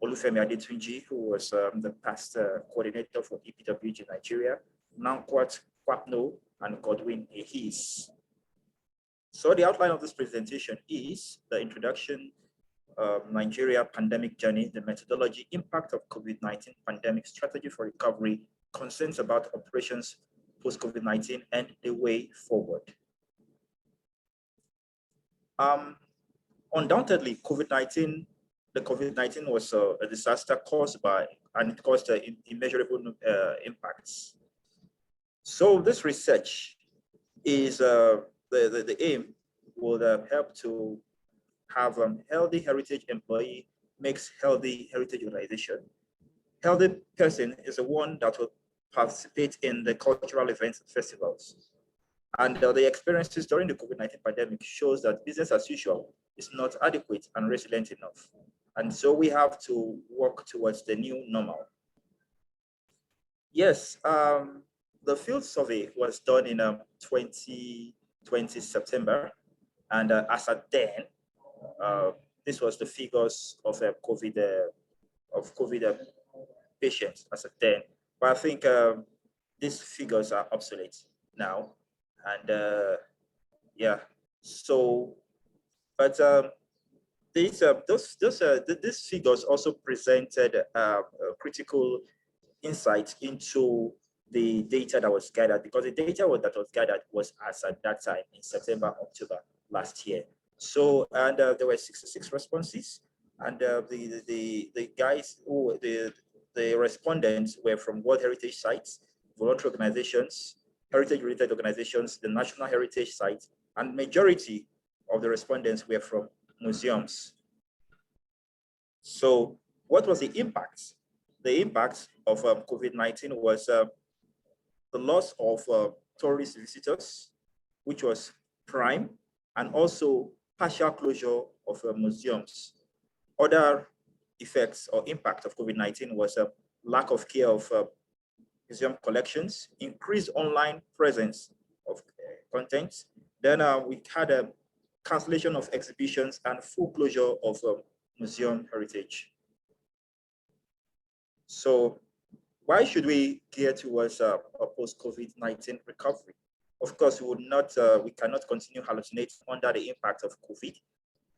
Olufemi Adetunji, who was the past coordinator for EPWG Nigeria, Nankwat Kwapno, and Godwin Ehis. So the outline of this presentation is the introduction of Nigeria pandemic journey, the methodology, impact of COVID-19 pandemic, strategy for recovery, concerns about operations post-COVID-19, and the way forward. Undoubtedly, the COVID-19 was a disaster caused by, and it caused immeasurable impacts. So this research is, the aim would help to have a healthy heritage employee makes healthy heritage organization. Healthy person is the one that will participate in the cultural events and festivals. And the experiences during the COVID-19 pandemic shows that business as usual is not adequate and resilient enough. And so we have to work towards the new normal. Yes, the field survey was done in 2020 September. And as at then, this was the figures of COVID patients as at then. But I think these figures are obsolete now. And yeah, so, but these figures also presented critical insight into the data that was gathered, because the data that was gathered was as at that time in September, October last year. So, and there were 66 responses, and the guys who the respondents were from World Heritage Sites, voluntary organizations, heritage-related organizations, the National Heritage Site, and majority of the respondents were from museums. So, what was the impact? The impact of COVID-19 was the loss of tourist visitors, which was prime, and also partial closure of museums. Other effects or impact of COVID-19 was a lack of care of museum collections, increased online presence of content. Then we had a cancellation of exhibitions and full closure of museum heritage. So why should we gear towards a post-COVID-19 recovery? Of course, we cannot continue hallucinating under the impact of COVID,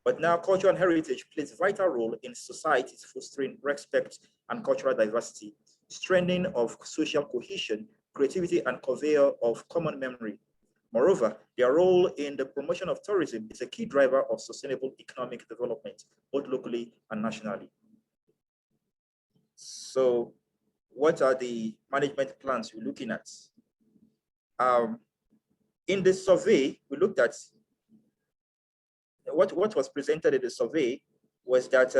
but now culture and heritage plays a vital role in society's fostering respect and cultural diversity, strengthening of social cohesion, creativity, and conveyor of common memory. Moreover, their role in the promotion of tourism is a key driver of sustainable economic development, both locally and nationally. So, what are the management plans we're looking at? In the survey, we looked at what was presented in the survey was that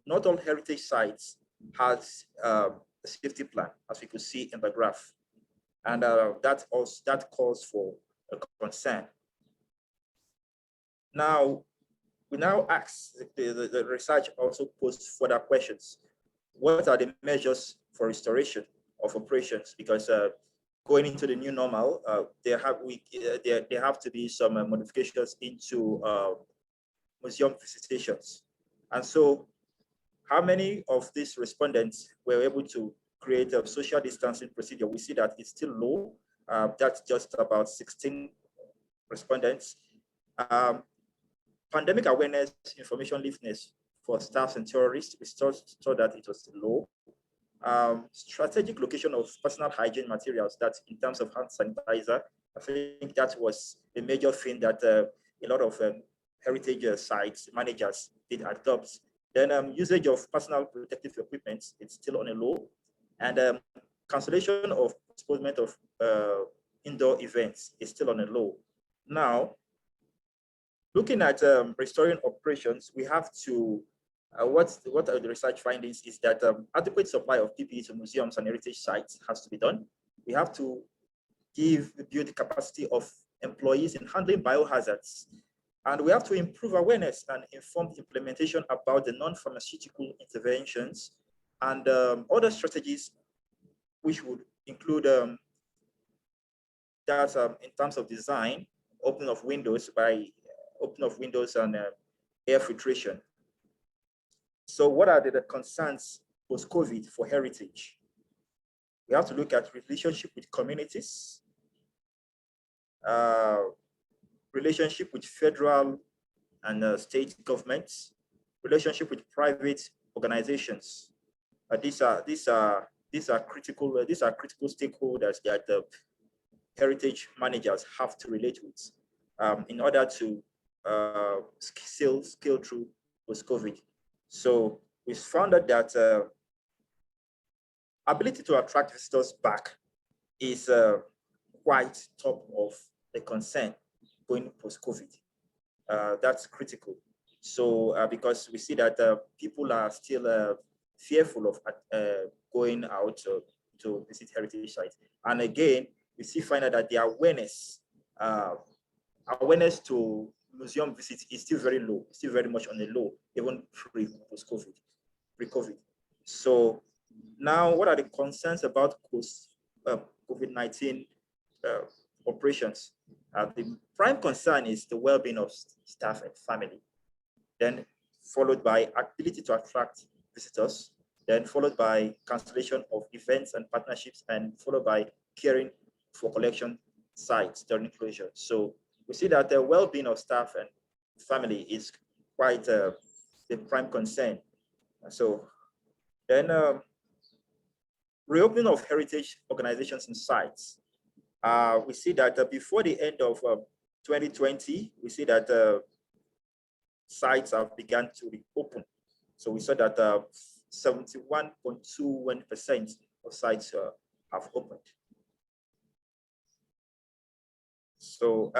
not all heritage sites has a safety plan, as we could see in the graph, and that calls for a concern. Now, we now ask the research also posed further questions. What are the measures for restoration of operations? Because going into the new normal, there have to be some modifications into museum visitations. And so, how many of these respondents were able to create a social distancing procedure? We see that it's still low. That's just about 16 respondents. Pandemic awareness, information leafness for staffs and tourists, we saw that it was low. Strategic location of personal hygiene materials, that's in terms of hand sanitizer. I think that was a major thing that a lot of heritage sites managers did adopt. Then usage of personal protective equipment, it's still on a low. And cancellation of postponement of indoor events is still on a low. Now, looking at restoring operations, we have to, what are the research findings is that adequate supply of PPE to museums and heritage sites has to be done. We have to build the capacity of employees in handling biohazards. And we have to improve awareness and informed implementation about the non-pharmaceutical interventions and other strategies, which would include that in terms of design, opening of windows and air filtration. So what are the concerns post-COVID for heritage? We have to look at relationship with communities, relationship with federal and state governments, relationship with private organizations. These are critical stakeholders that the heritage managers have to relate with in order to scale through post-COVID. So we found out that ability to attract visitors back is quite top of the concern going post-COVID. That's critical. So because we see that people are still fearful of going out to visit heritage sites. And again, we find out that the awareness to museum visits is still very low, still very much on the low, even pre-COVID. So now, what are the concerns about post-COVID-19 operations? The prime concern is the well-being of staff and family, then followed by ability to attract visitors, then followed by cancellation of events and partnerships, and followed by caring for collection sites during closure. So we see that the well-being of staff and family is quite the prime concern. So then reopening of heritage organizations and sites. We see that before the end of 2020, we see that sites have begun to reopen. So we saw that 71.21% of sites have opened. So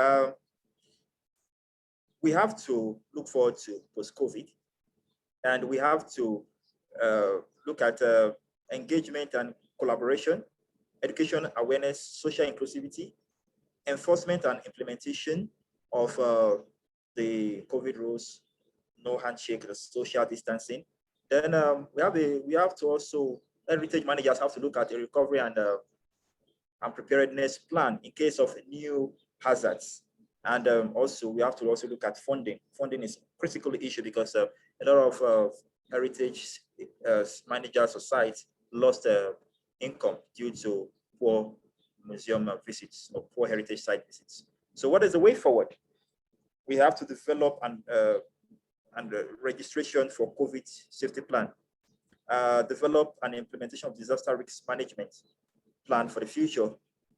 we have to look forward to post-COVID, and we have to look at engagement and collaboration, education awareness, social inclusivity, enforcement and implementation of the COVID rules, no handshake, the social distancing. Then we have to also, heritage managers have to look at a recovery and preparedness plan in case of new hazards. And also we have to also look at funding. Funding is a critical issue because a lot of heritage managers or sites lost income due to poor museum visits or poor heritage site visits. So what is the way forward? We have to develop and registration for COVID safety plan, develop an implementation of disaster risk management plan for the future,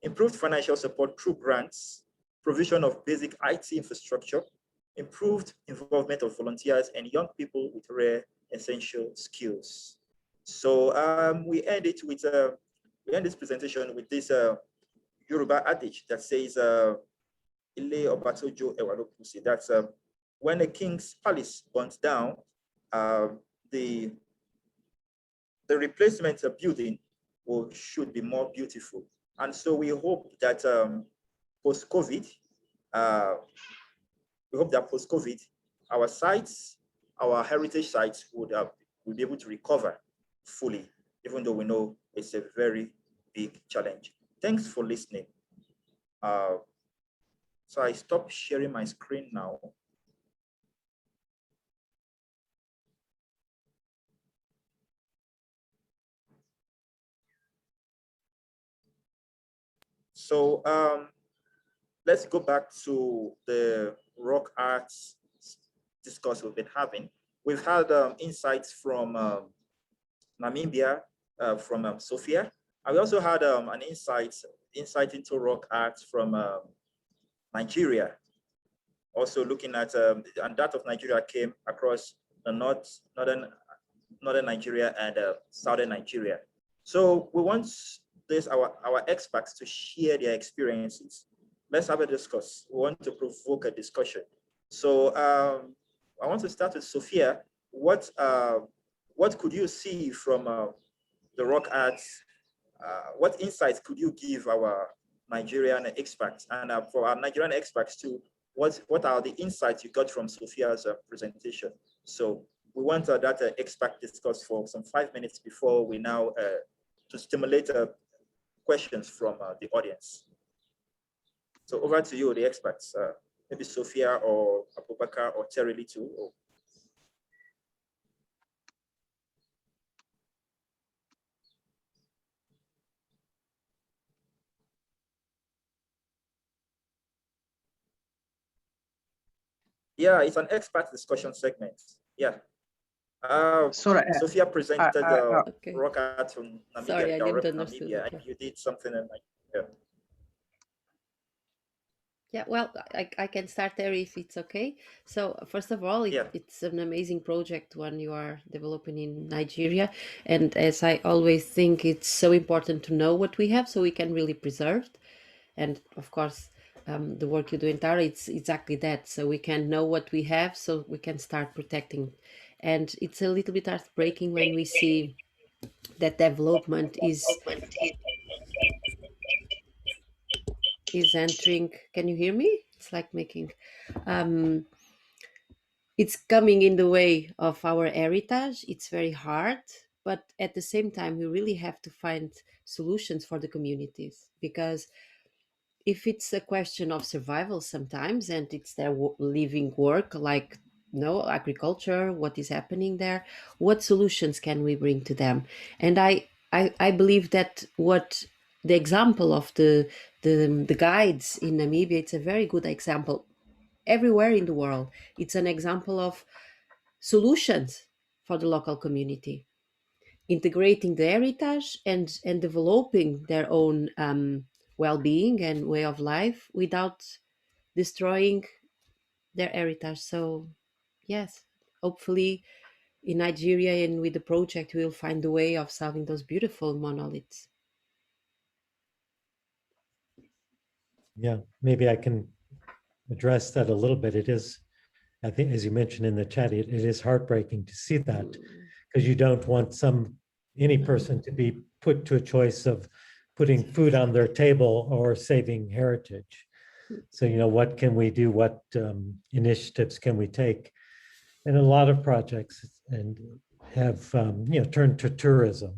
improved financial support through grants, provision of basic IT infrastructure, improved involvement of volunteers and young people with rare essential skills. So we end it with we end this presentation with this Yoruba adage that says Ile Obatojo Ewalokusi. That's when a king's palace burns down, the replacement building should be more beautiful. And so we hope that post-COVID, our sites, our heritage sites will be able to recover fully, even though we know it's a very big challenge. Thanks for listening. So I stop sharing my screen now. So let's go back to the rock arts discourse we've been having. We've had insights from Namibia, from Sofia. And we also had an insight into rock art from Nigeria. Also looking at, and that of Nigeria came across the northern Nigeria and southern Nigeria. So we want our experts to share their experiences. Let's have a discuss. We want to provoke a discussion. So I want to start with Sofia. What could you see from the rock arts? What insights could you give our Nigerian experts? And for our Nigerian experts too, what are the insights you got from Sofia's presentation? So we want that expert discuss for some 5 minutes before we now to stimulate questions from the audience. So over to you, the experts, maybe Sofia or Abubakar or Terry too. Or... Yeah, it's an expert discussion segment. Yeah. Sorry, Sofia presented okay. rock art from Namibia. Sorry, I didn't understand. Namibia, and you did something in Nigeria. Yeah, well, I can start there if it's okay. So first of all, it's an amazing project when you are developing in Nigeria. And as I always think, it's so important to know what we have so we can really preserve it. And of course, the work you do in Tara, it's exactly that. So we can know what we have so we can start protecting. And it's a little bit heartbreaking when we see that development is entering. Can you hear me? It's like making it's coming in the way of our heritage. It's very hard, but at the same time we really have to find solutions for the communities, because if it's a question of survival sometimes and it's their living work, like agriculture, what is happening there, what solutions can we bring to them? And I believe that what the example of the guides in Namibia, it's a very good example. Everywhere in the world, it's an example of solutions for the local community, integrating the heritage and developing their own well-being and way of life without destroying their heritage. So yes, hopefully in Nigeria and with the project, we'll find a way of solving those beautiful monoliths. Yeah, maybe I can address that a little bit. It is, I think, as you mentioned in the chat, it is heartbreaking to see that, because you don't want any person to be put to a choice of putting food on their table or saving heritage. So, what can we do? What initiatives can we take? And a lot of projects have, turned to tourism.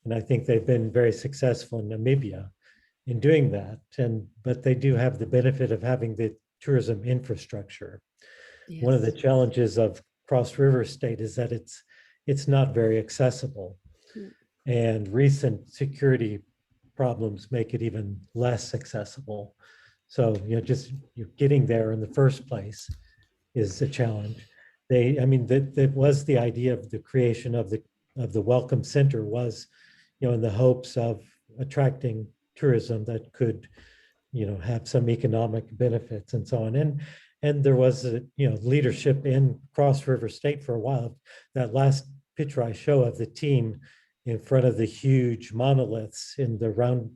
And I think they've been very successful in Namibia in doing that. But they do have the benefit of having the tourism infrastructure. Yes. One of the challenges of Cross River State is that it's not very accessible. And recent security problems make it even less accessible. So, just getting there in the first place is a challenge. That was the idea of the creation of the Welcome Center, was, in the hopes of attracting tourism that could, have some economic benefits and so on. And there was leadership in Cross River State for a while. That last picture I show of the team in front of the huge monoliths in the round,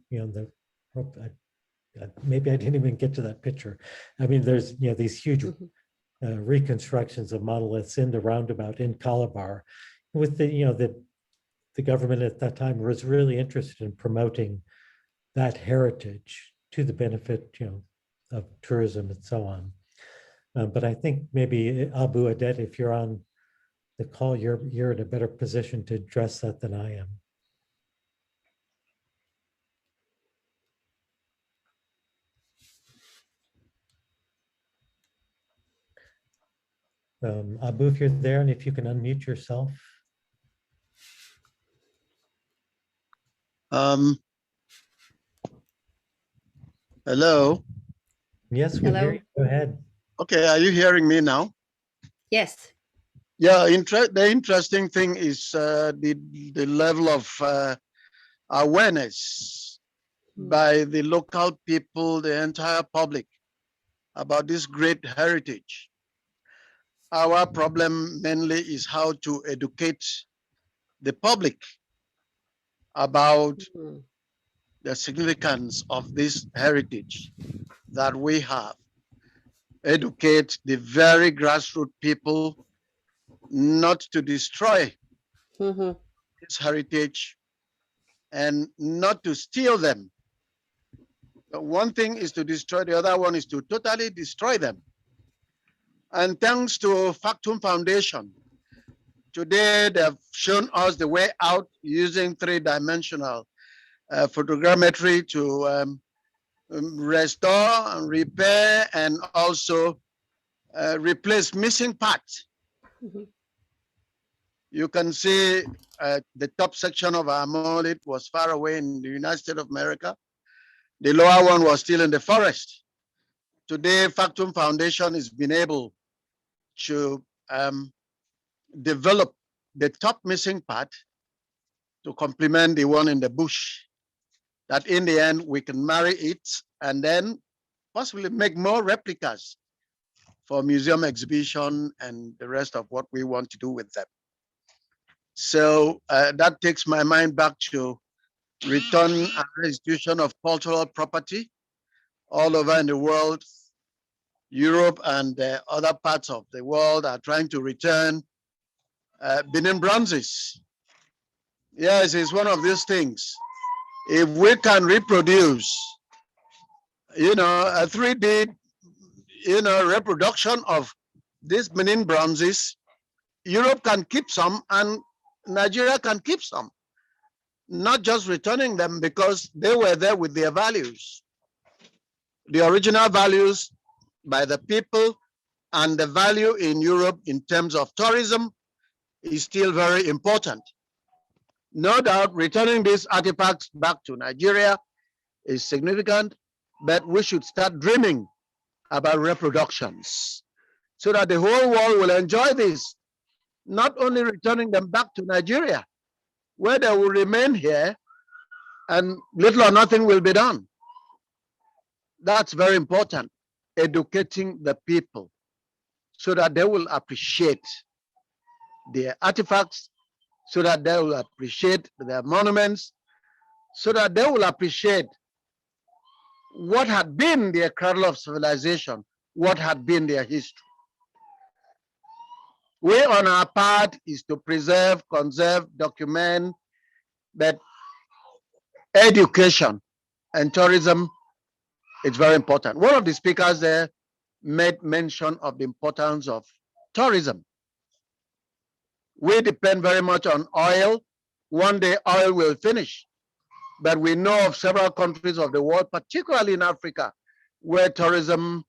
maybe I didn't even get to that picture. There's these huge reconstructions of monoliths in the roundabout in Calabar, with the government at that time was really interested in promoting that heritage to the benefit of tourism and so on. But I think maybe Abu Adet, if you're on the call, you're in a better position to address that than I am. Abu, if you're there, and if you can unmute yourself. Hello. Yes, we hear you. Go ahead. Okay, are you hearing me now? Yes. Yeah, the interesting thing is the level of awareness by the local people, the entire public, about this great heritage. Our problem mainly is how to educate the public about the significance of this heritage that we have. Educate the very grassroots people not to destroy this heritage and not to steal them. One thing is to destroy, the other one is to totally destroy them. And thanks to Factum Foundation, today they've shown us the way out using three-dimensional photogrammetry to restore and repair and also replace missing parts. You can see the top section of our monolith was far away in the United States of America. The lower one was still in the forest. Today, Factum Foundation has been able to develop the top missing part to complement the one in the bush. That in the end, we can marry it and then possibly make more replicas for museum exhibition and the rest of what we want to do with them. So that takes my mind back to return and restitution of cultural property all over in the world. Europe and other parts of the world are trying to return Benin bronzes. Yes, it's one of these things. If we can reproduce, a 3D, reproduction of these Benin bronzes, Europe can keep some and Nigeria can keep some. Not just returning them because they were there with their values. The original values by the people and the value in Europe in terms of tourism is still very important. No doubt returning these artifacts back to Nigeria is significant, but we should start dreaming about reproductions so that the whole world will enjoy this, not only returning them back to Nigeria, where they will remain here and little or nothing will be done. That's very important, educating the people so that they will appreciate their artifacts, so that they will appreciate their monuments, so that they will appreciate what had been their cradle of civilization, what had been their history. We on our part is to preserve, conserve, document, but education and tourism is very important. One of the speakers there made mention of the importance of tourism. We depend very much on oil. One day oil will finish, but we know of several countries of the world, particularly in Africa, where tourism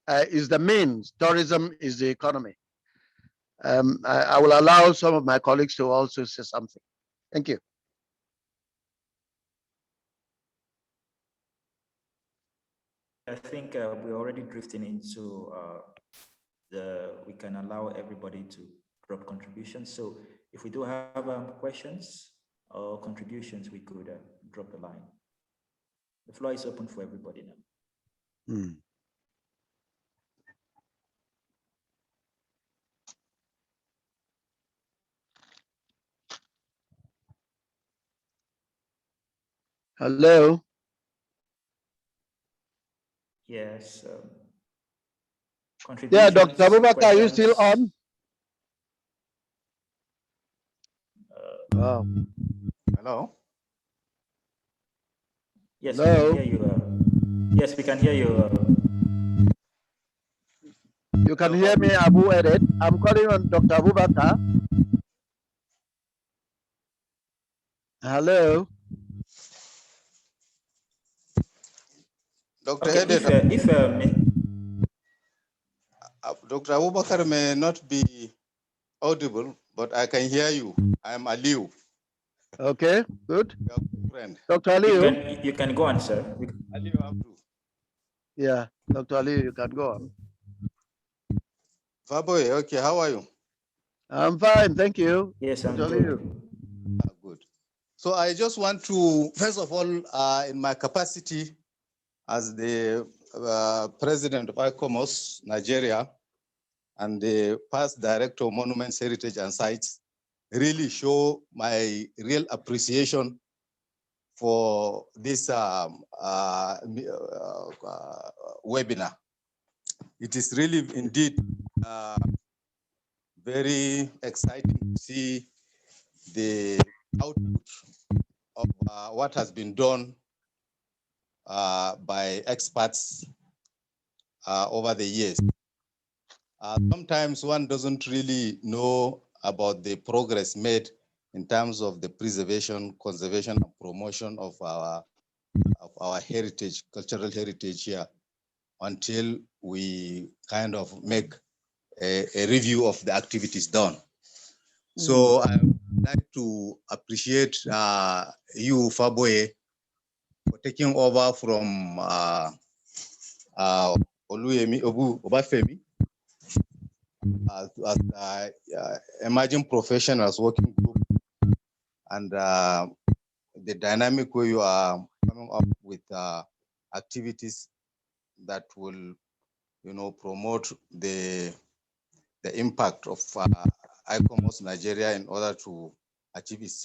is the means, tourism is the economy. I will allow some of my colleagues to also say something. Thank you. I think we're already drifting into we can allow everybody to drop contributions. So if we do have questions or contributions, we could drop the line. The floor is open for everybody now. Hello. Yes. Yeah, Contributions. Dr. Abubakar, are you still on? Hello. Yes, Hello? we can hear you. Yes, we can hear you. You can hear me, Abu Edet. I'm calling on Dr. Abubakar. Hello. Dr. Okay, Edet, Dr. Abubakar may not be audible, but I can hear you. I'm Aliu. Okay, good. Friend. Dr. Aliu? You can go on, sir. Aliu Abdu. Yeah, Dr. Aliu, you can go on. Faboy, okay, how are you? I'm fine, thank you. Yes, I'm Dr. good. Aliu. Good. So I just want to, first of all, in my capacity as the president of ICOMOS-Nigeria and the past director of Monuments, Heritage and Sites, really show my real appreciation for this webinar. It is really indeed very exciting to see the output of what has been done by experts over the years. Sometimes one doesn't really know about the progress made in terms of the preservation, conservation, and promotion of our heritage, cultural heritage here, until we kind of make a review of the activities done. So I would like to appreciate you, Faboye, for taking over from Oluyemi Obafemi as emerging professionals working group, and the dynamic way you are coming up with activities that will, promote the impact of ICOMOS-Nigeria in order to achieve its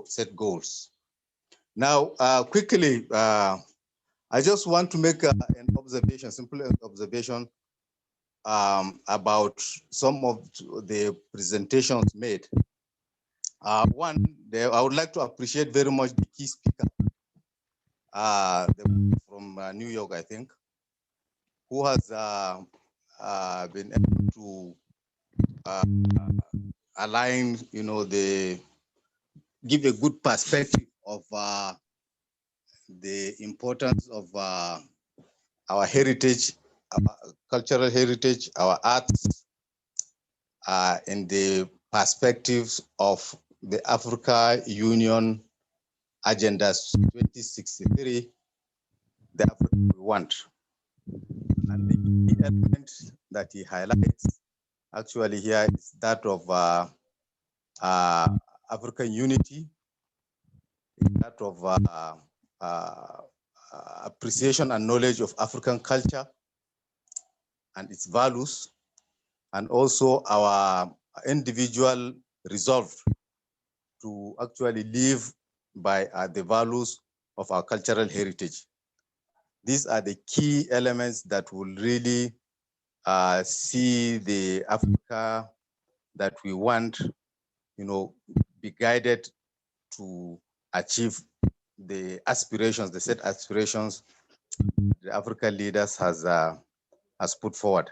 set goals. Now, quickly, I just want to make an observation, simple observation about some of the presentations made. One, I would like to appreciate very much the key speaker from New York, I think, who has been able to align, give a good perspective of the importance of our heritage cultural heritage, our arts, in the perspectives of the Africa Union Agenda 2063, the Africa we want. And the key element that he highlights actually here is that of African unity, that of appreciation and knowledge of African culture and its values, and also our individual resolve to actually live by the values of our cultural heritage. These are the key elements that will really see the Africa that we want, be guided to achieve the aspirations, the set aspirations the African leaders has put forward.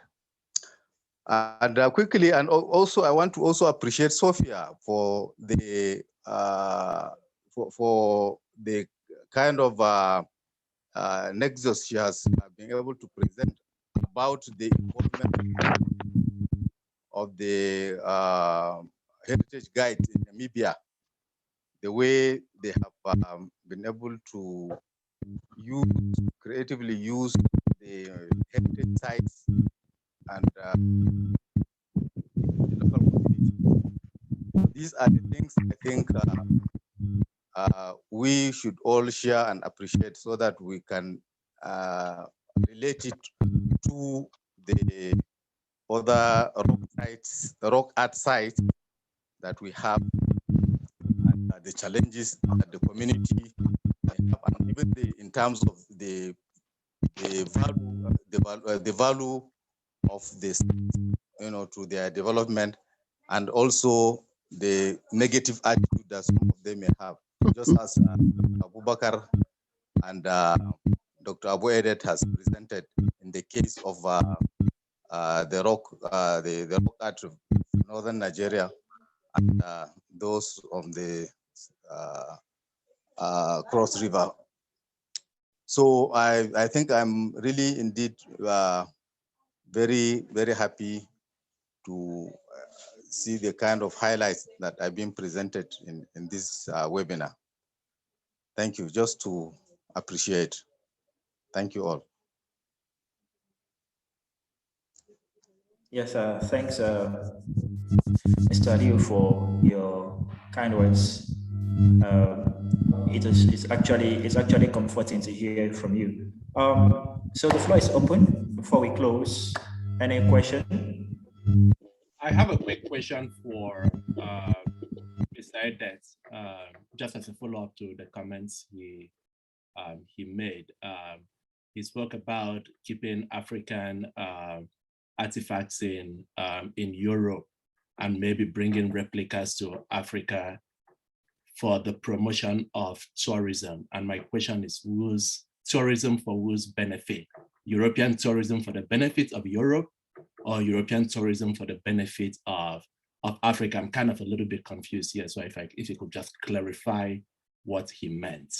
And quickly, and also I want to also appreciate Sofia for the kind of nexus she has been able to present about the involvement of the heritage guides in Namibia, the way they have been able to creatively use the heritage sites and the local community. These are the things I think we should all share and appreciate, so that we can relate it to the other rock art sites that we have, and the challenges that the community have, and even in terms of the value of this, to their development, and also the negative attitude that some of them may have, just as Abubakar and Dr. Abu Edet has presented in the case of the rock art of northern Nigeria, and those on the Cross River. So I think I'm really indeed very, very happy to see the kind of highlights that have been presented in this webinar. Thank you, just to appreciate. Thank you all. Yes, thanks, Mr. Liu, for your kind words. It's actually comforting to hear from you. So the floor is open before we close. Any question? I have a quick question for Mr. Edet, just as a follow-up to the comments he made. He spoke about keeping African artifacts in Europe and maybe bringing replicas to Africa for the promotion of tourism. And my question is, whose tourism for whose benefit? European tourism for the benefit of Europe, or European tourism for the benefit of Africa? I'm kind of a little bit confused here. So if you could just clarify what he meant.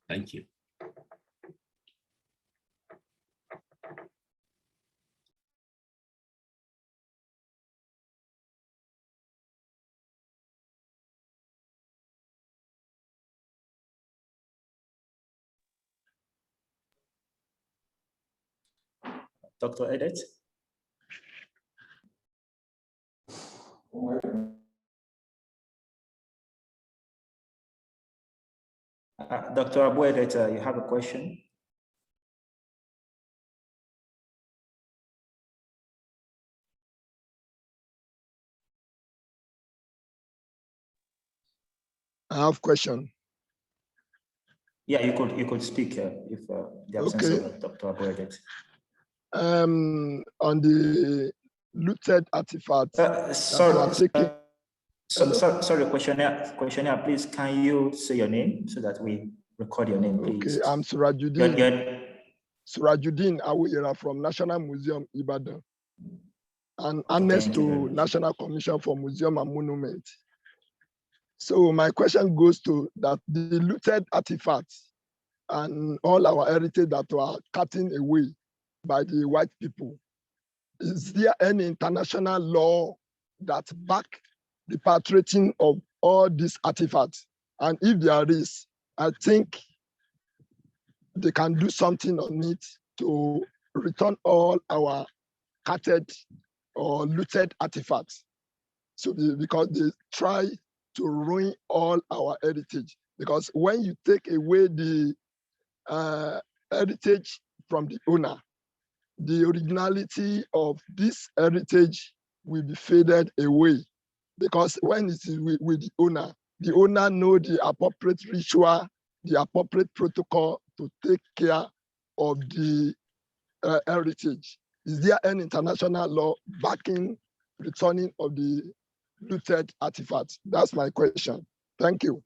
Thank you. Dr. Edet? Dr. Abu Edet, you have a question? I have a question. Yeah, you could speak if the absence of Dr. Abu Edet. On the looted artifacts sorry, questionnaire, please, can you say your name so that we record your name, please? Okay, I'm Surajuddin. Surajuddin Awuyera from National Museum, Ibadan, and annexed to National Commission for Museum and Monument. So my question goes to that the looted artifacts and all our heritage that were cutting away by the white people. Is there any international law that back the repatriating of all these artifacts? And if there is, I think they can do something on it to return all our carted or looted artifacts. So because they try to ruin all our heritage. Because when you take away the heritage from the owner, the originality of this heritage will be faded away. Because when it is with the owner know the appropriate ritual, the appropriate protocol to take care of the heritage. Is there any international law backing returning of the looted artifacts? That's my question. Thank you.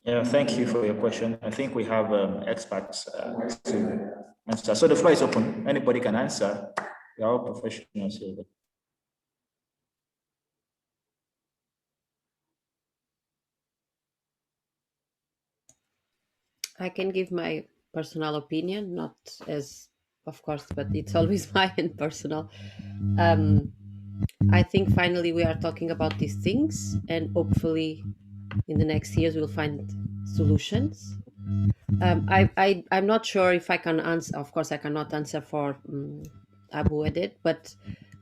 Yeah, thank you for your question. I think we have experts to answer. So the floor is open. Anybody can answer. We are all professionals here. I can give my personal opinion, not as, of course, but it's always mine and personal. I think finally we are talking about these things, and hopefully in the next years we'll find solutions. I'm not sure if I can answer. Of course, I cannot answer for AWHD, but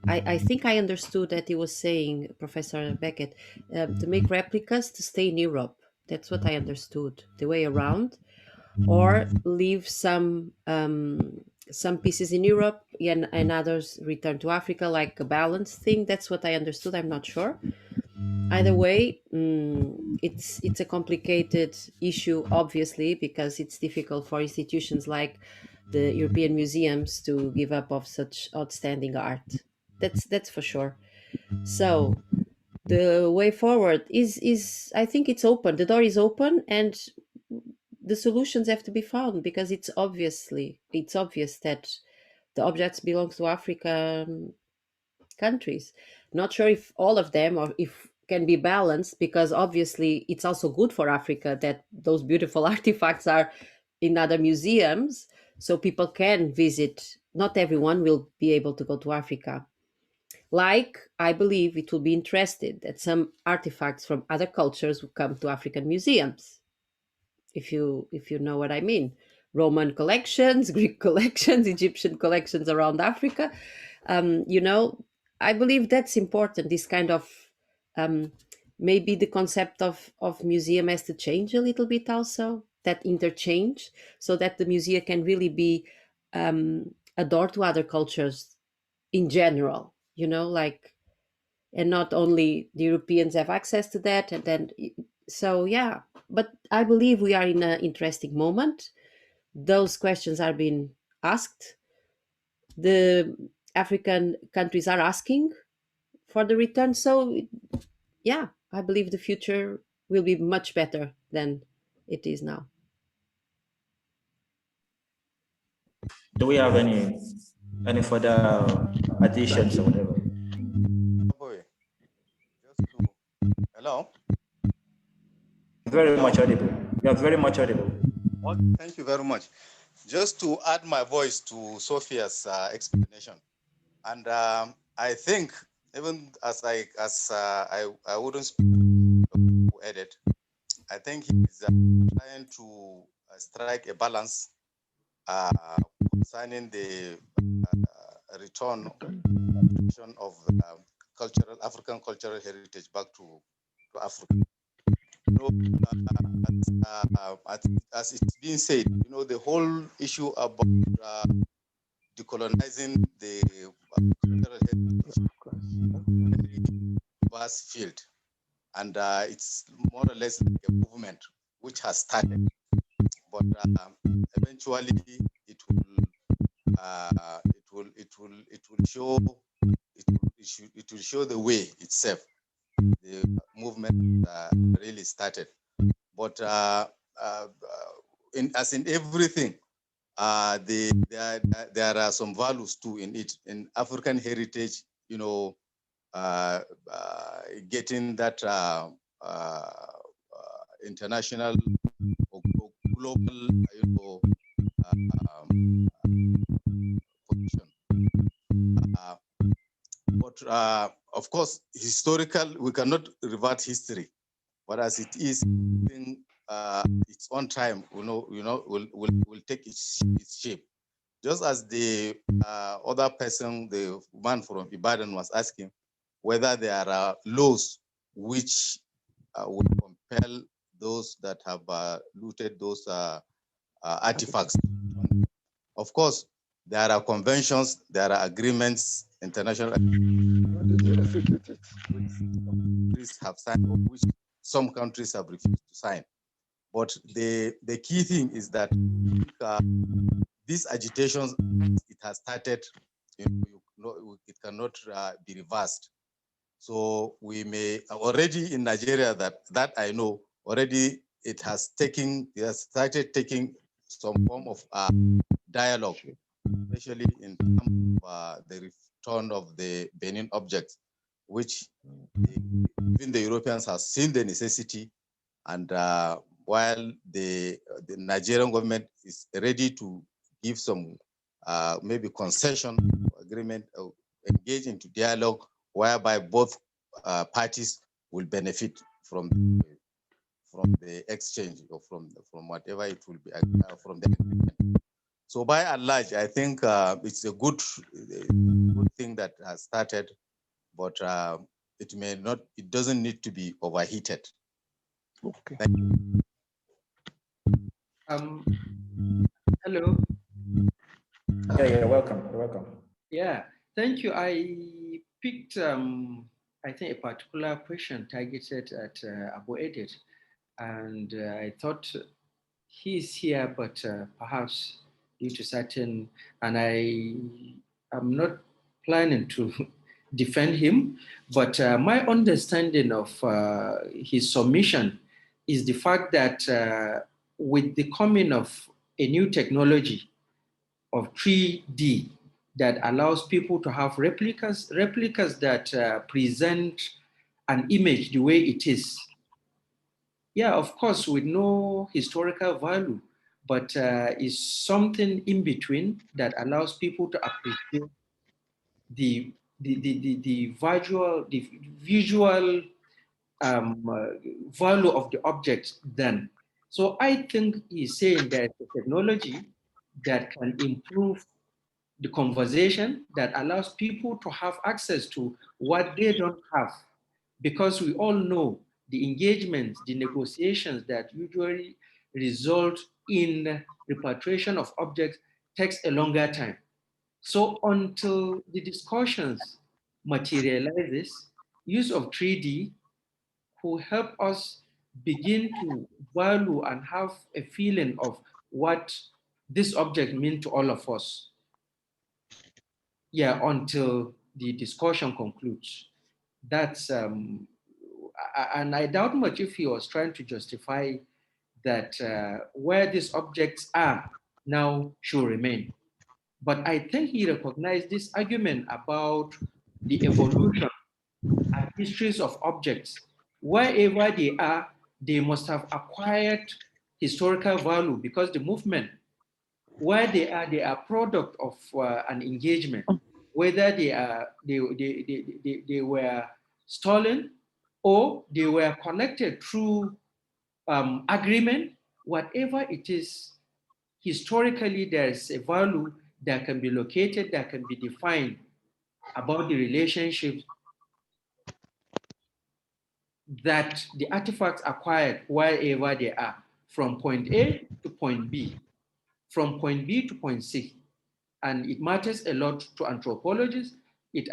I think I understood that he was saying, Professor Beckett, to make replicas to stay in Europe. That's what I understood, the way around, or leave some pieces in Europe and others return to Africa, like a balance thing. That's what I understood. I'm not sure. Either way, it's a complicated issue, obviously, because it's difficult for institutions like the European museums to give up of such outstanding art. That's for sure. So the way forward is I think it's open. The door is open, and the solutions have to be found, because it's obvious that the objects belong to African countries. Not sure if all of them or if can be balanced, because obviously it's also good for Africa that those beautiful artifacts are in other museums, so people can visit. Not everyone will be able to go to Africa. Like, I believe it will be interested that some artifacts from other cultures will come to African museums, if you know what I mean. Roman collections, Greek collections, Egyptian collections around Africa. I believe that's important. This kind of maybe the concept of museum has to change a little bit also, that interchange, so that the museum can really be a door to other cultures in general, like, and not only the Europeans have access to that. And then, so yeah, but I believe we are in an interesting moment. Those questions are being asked. The African countries are asking for the return. So yeah, I believe the future will be much better than it is now. Do we have any further additions or whatever? Hello? Very much audible. You are very much audible. Well, thank you very much. Just to add my voice to Sophia's explanation, and I think even as I wouldn't speak to edit, I think he's trying to strike a balance concerning the return of African cultural heritage back to Africa. As it's been said, the whole issue about decolonizing the cultural heritage very vast field, and it's more or less like a movement which has started, but eventually it will show the way itself. The movement really started, but as in everything, there are some values too in it. In African heritage, getting that international or global, position. But of course, historical, we cannot revert history, but as it is, in its own time, will take its shape. Just as the other person, the man from Ibadan, was asking whether there are laws which will compel those that have looted those artifacts. Of course, there are conventions, there are agreements, international agreements have signed, or which some countries have refused to sign. But the key thing is that these agitations, it has started, it cannot be reversed. So we may already in Nigeria, that I know already, it has started taking some form of dialogue, especially in terms of the return of the Benin objects, which even the Europeans have seen the necessity, and while the Nigerian government is ready to give some maybe concession agreement, engage into dialogue, whereby both parties will benefit from the exchange, or from whatever it will be, from the agreement. So by and large, I think it's a good thing that has started, but it doesn't need to be overheated. Okay. Thank you. Hello. Yeah, you're welcome. You're welcome. Yeah, thank you. I picked, I think, a particular question targeted at Abu Edit, and I thought he's here, but perhaps due to certain, and I'm not planning to defend him, but my understanding of his submission is the fact that with the coming of a new technology of 3D that allows people to have replicas that present an image the way it is. Yeah, of course, with no historical value, but is something in between that allows people to appreciate the visual value of the object then. So I think he's saying that the technology that can improve the conversation, that allows people to have access to what they don't have. Because we all know the engagements, the negotiations that usually result in repatriation of objects takes a longer time. So until the discussions materializes, use of 3D will help us begin to value and have a feeling of what this object means to all of us. Yeah, until the discussion concludes. That's, and I doubt much if he was trying to justify that where these objects are now should remain. But I think he recognized this argument about the evolution and histories of objects. Wherever they are, they must have acquired historical value, because the movement, where they are product of an engagement, whether they were stolen or they were connected through agreement. Whatever it is, historically there is a value that can be located, that can be defined about the relationships that the artifacts acquired wherever they are, from point A to point B, from point B to point C. And it matters a lot to anthropologists. It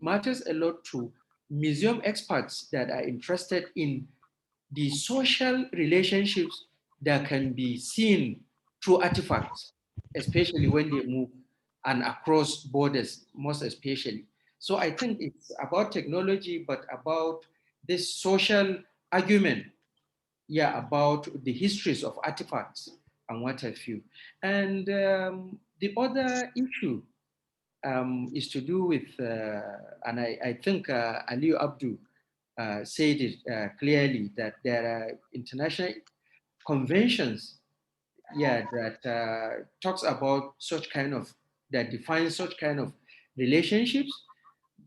matters a lot to museum experts that are interested in the social relationships that can be seen through artifacts, especially when they move and across borders, most especially. So I think it's about technology, but about this social argument, yeah, about the histories of artifacts and what have you. And the other issue is to do with, and I think Aliyu Abdu said it clearly, that there are international conventions yeah, that talks about such kind of, that defines such kind of relationships.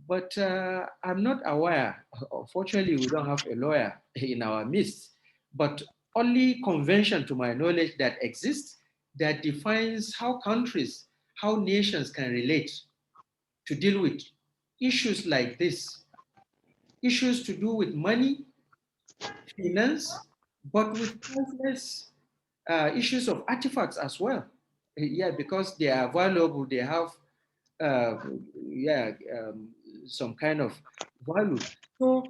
But I'm not aware, unfortunately, we don't have a lawyer in our midst, but only convention to my knowledge that exists that defines how countries, how nations can relate to deal with issues like this, issues to do with money, finance, but with countless issues of artifacts as well. Yeah, because they are valuable, they have uh, yeah, some kind of value. So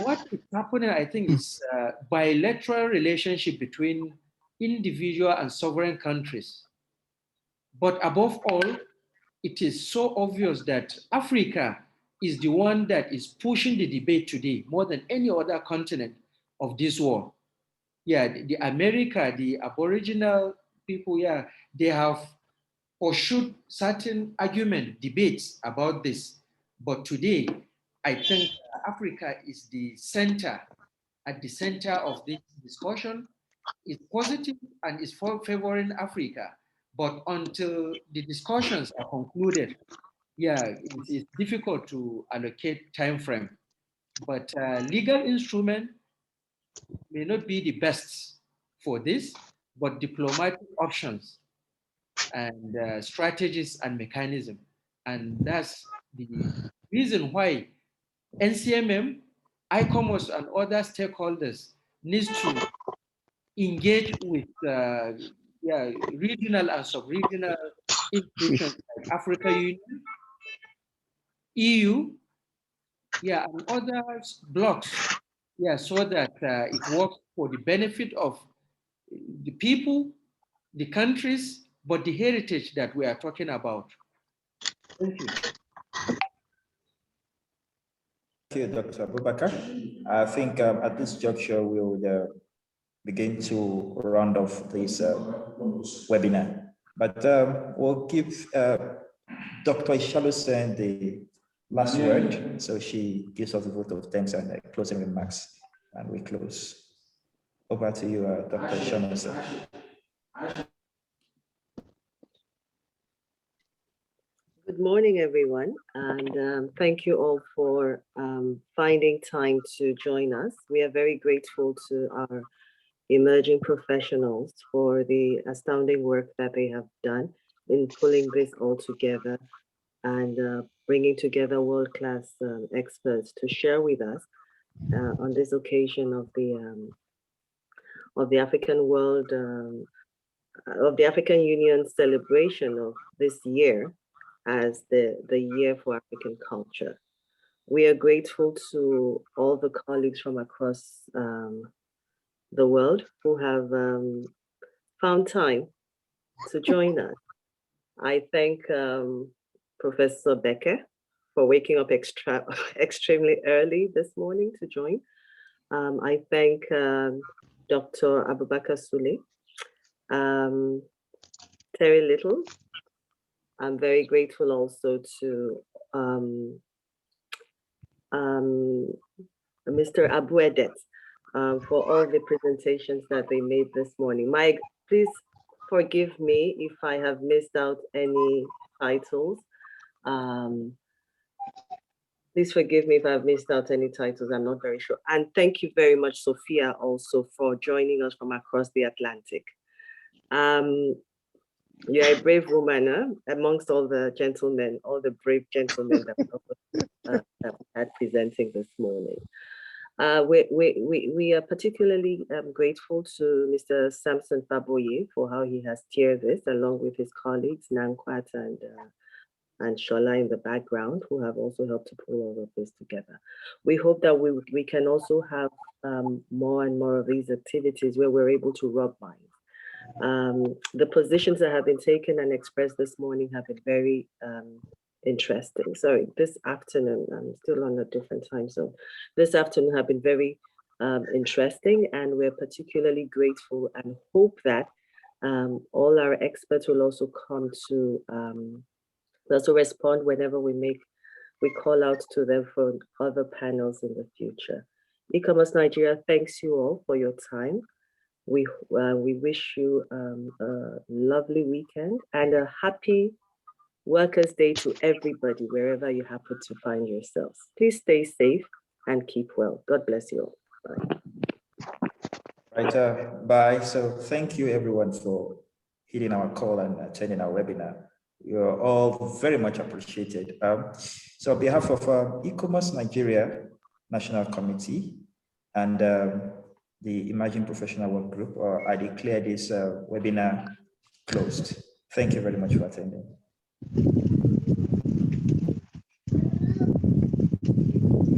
what is happening, I think, is bilateral relationship between individual and sovereign countries. But above all, it is so obvious that Africa is the one that is pushing the debate today more than any other continent of this world. Yeah, the America, the Aboriginal people, yeah, they have pursued certain argument, debates about this. But today, I think Africa is the center, at the center of this discussion. It's positive and is favoring Africa. But until the discussions are concluded, yeah, it's difficult to allocate time frame. But legal instrument may not be the best for this, but diplomatic options and strategies and mechanism. And that's the reason why NCMM, ICOMOS, and other stakeholders needs to engage with yeah, regional and sub-regional institutions like Africa Union, EU, yeah, and other blocks, yeah, so that it works for the benefit of the people, the countries, but the heritage that we are talking about. Thank you. Thank you, Dr. Abubakar. I think at this juncture, we will begin to round off this webinar. But we'll give Dr. Ishalusen the last word. So she gives us a vote of thanks and closing remarks, and we close. Over to you, Dr. Ishalusen. Good morning, everyone, and thank you all for finding time to join us. We are very grateful to our emerging professionals for the astounding work that they have done in pulling this all together and bringing together world-class experts to share with us on this occasion of the African World, of the African Union celebration of this year as the Year for African Culture. We are grateful to all the colleagues from across the world who have found time to join us. I thank Professor Becker for waking up extremely early this morning to join. I thank Dr. Abubakar Sule, Terry Little. I'm very grateful also to Mr. AWHD for all the presentations that they made this morning. Mike, please forgive me if I have missed out any titles. Please forgive me if I've missed out any titles, I'm not very sure. And thank you very much, Sophia, also for joining us from across the Atlantic. You're a brave woman, amongst all the gentlemen, all the brave gentlemen that we had presenting this morning. We are particularly grateful to Mr. Samson Baboye for how he has steered this, along with his colleagues, Nankwat and Shola in the background, who have also helped to pull all of this together. We hope that we can also have more and more of these activities where we're able to rub minds. The positions that have been taken and expressed this morning have been very interesting. Sorry, this afternoon, I'm still on a different time zone. This afternoon have been very interesting, and we're particularly grateful and hope that all our experts will also come to also respond whenever we call out to them for other panels in the future. ICOMOS-Nigeria thanks you all for your time. We wish you a lovely weekend and a happy Workers' Day to everybody, wherever you happen to find yourselves. Please stay safe and keep well. God bless you all. Bye. Right, bye. So thank you everyone for hitting our call and attending our webinar. You're all very much appreciated. So on behalf of ICOMOS-Nigeria National Committee and the Emerging Professional Work Group, I declare this webinar closed. Thank you very much for attending.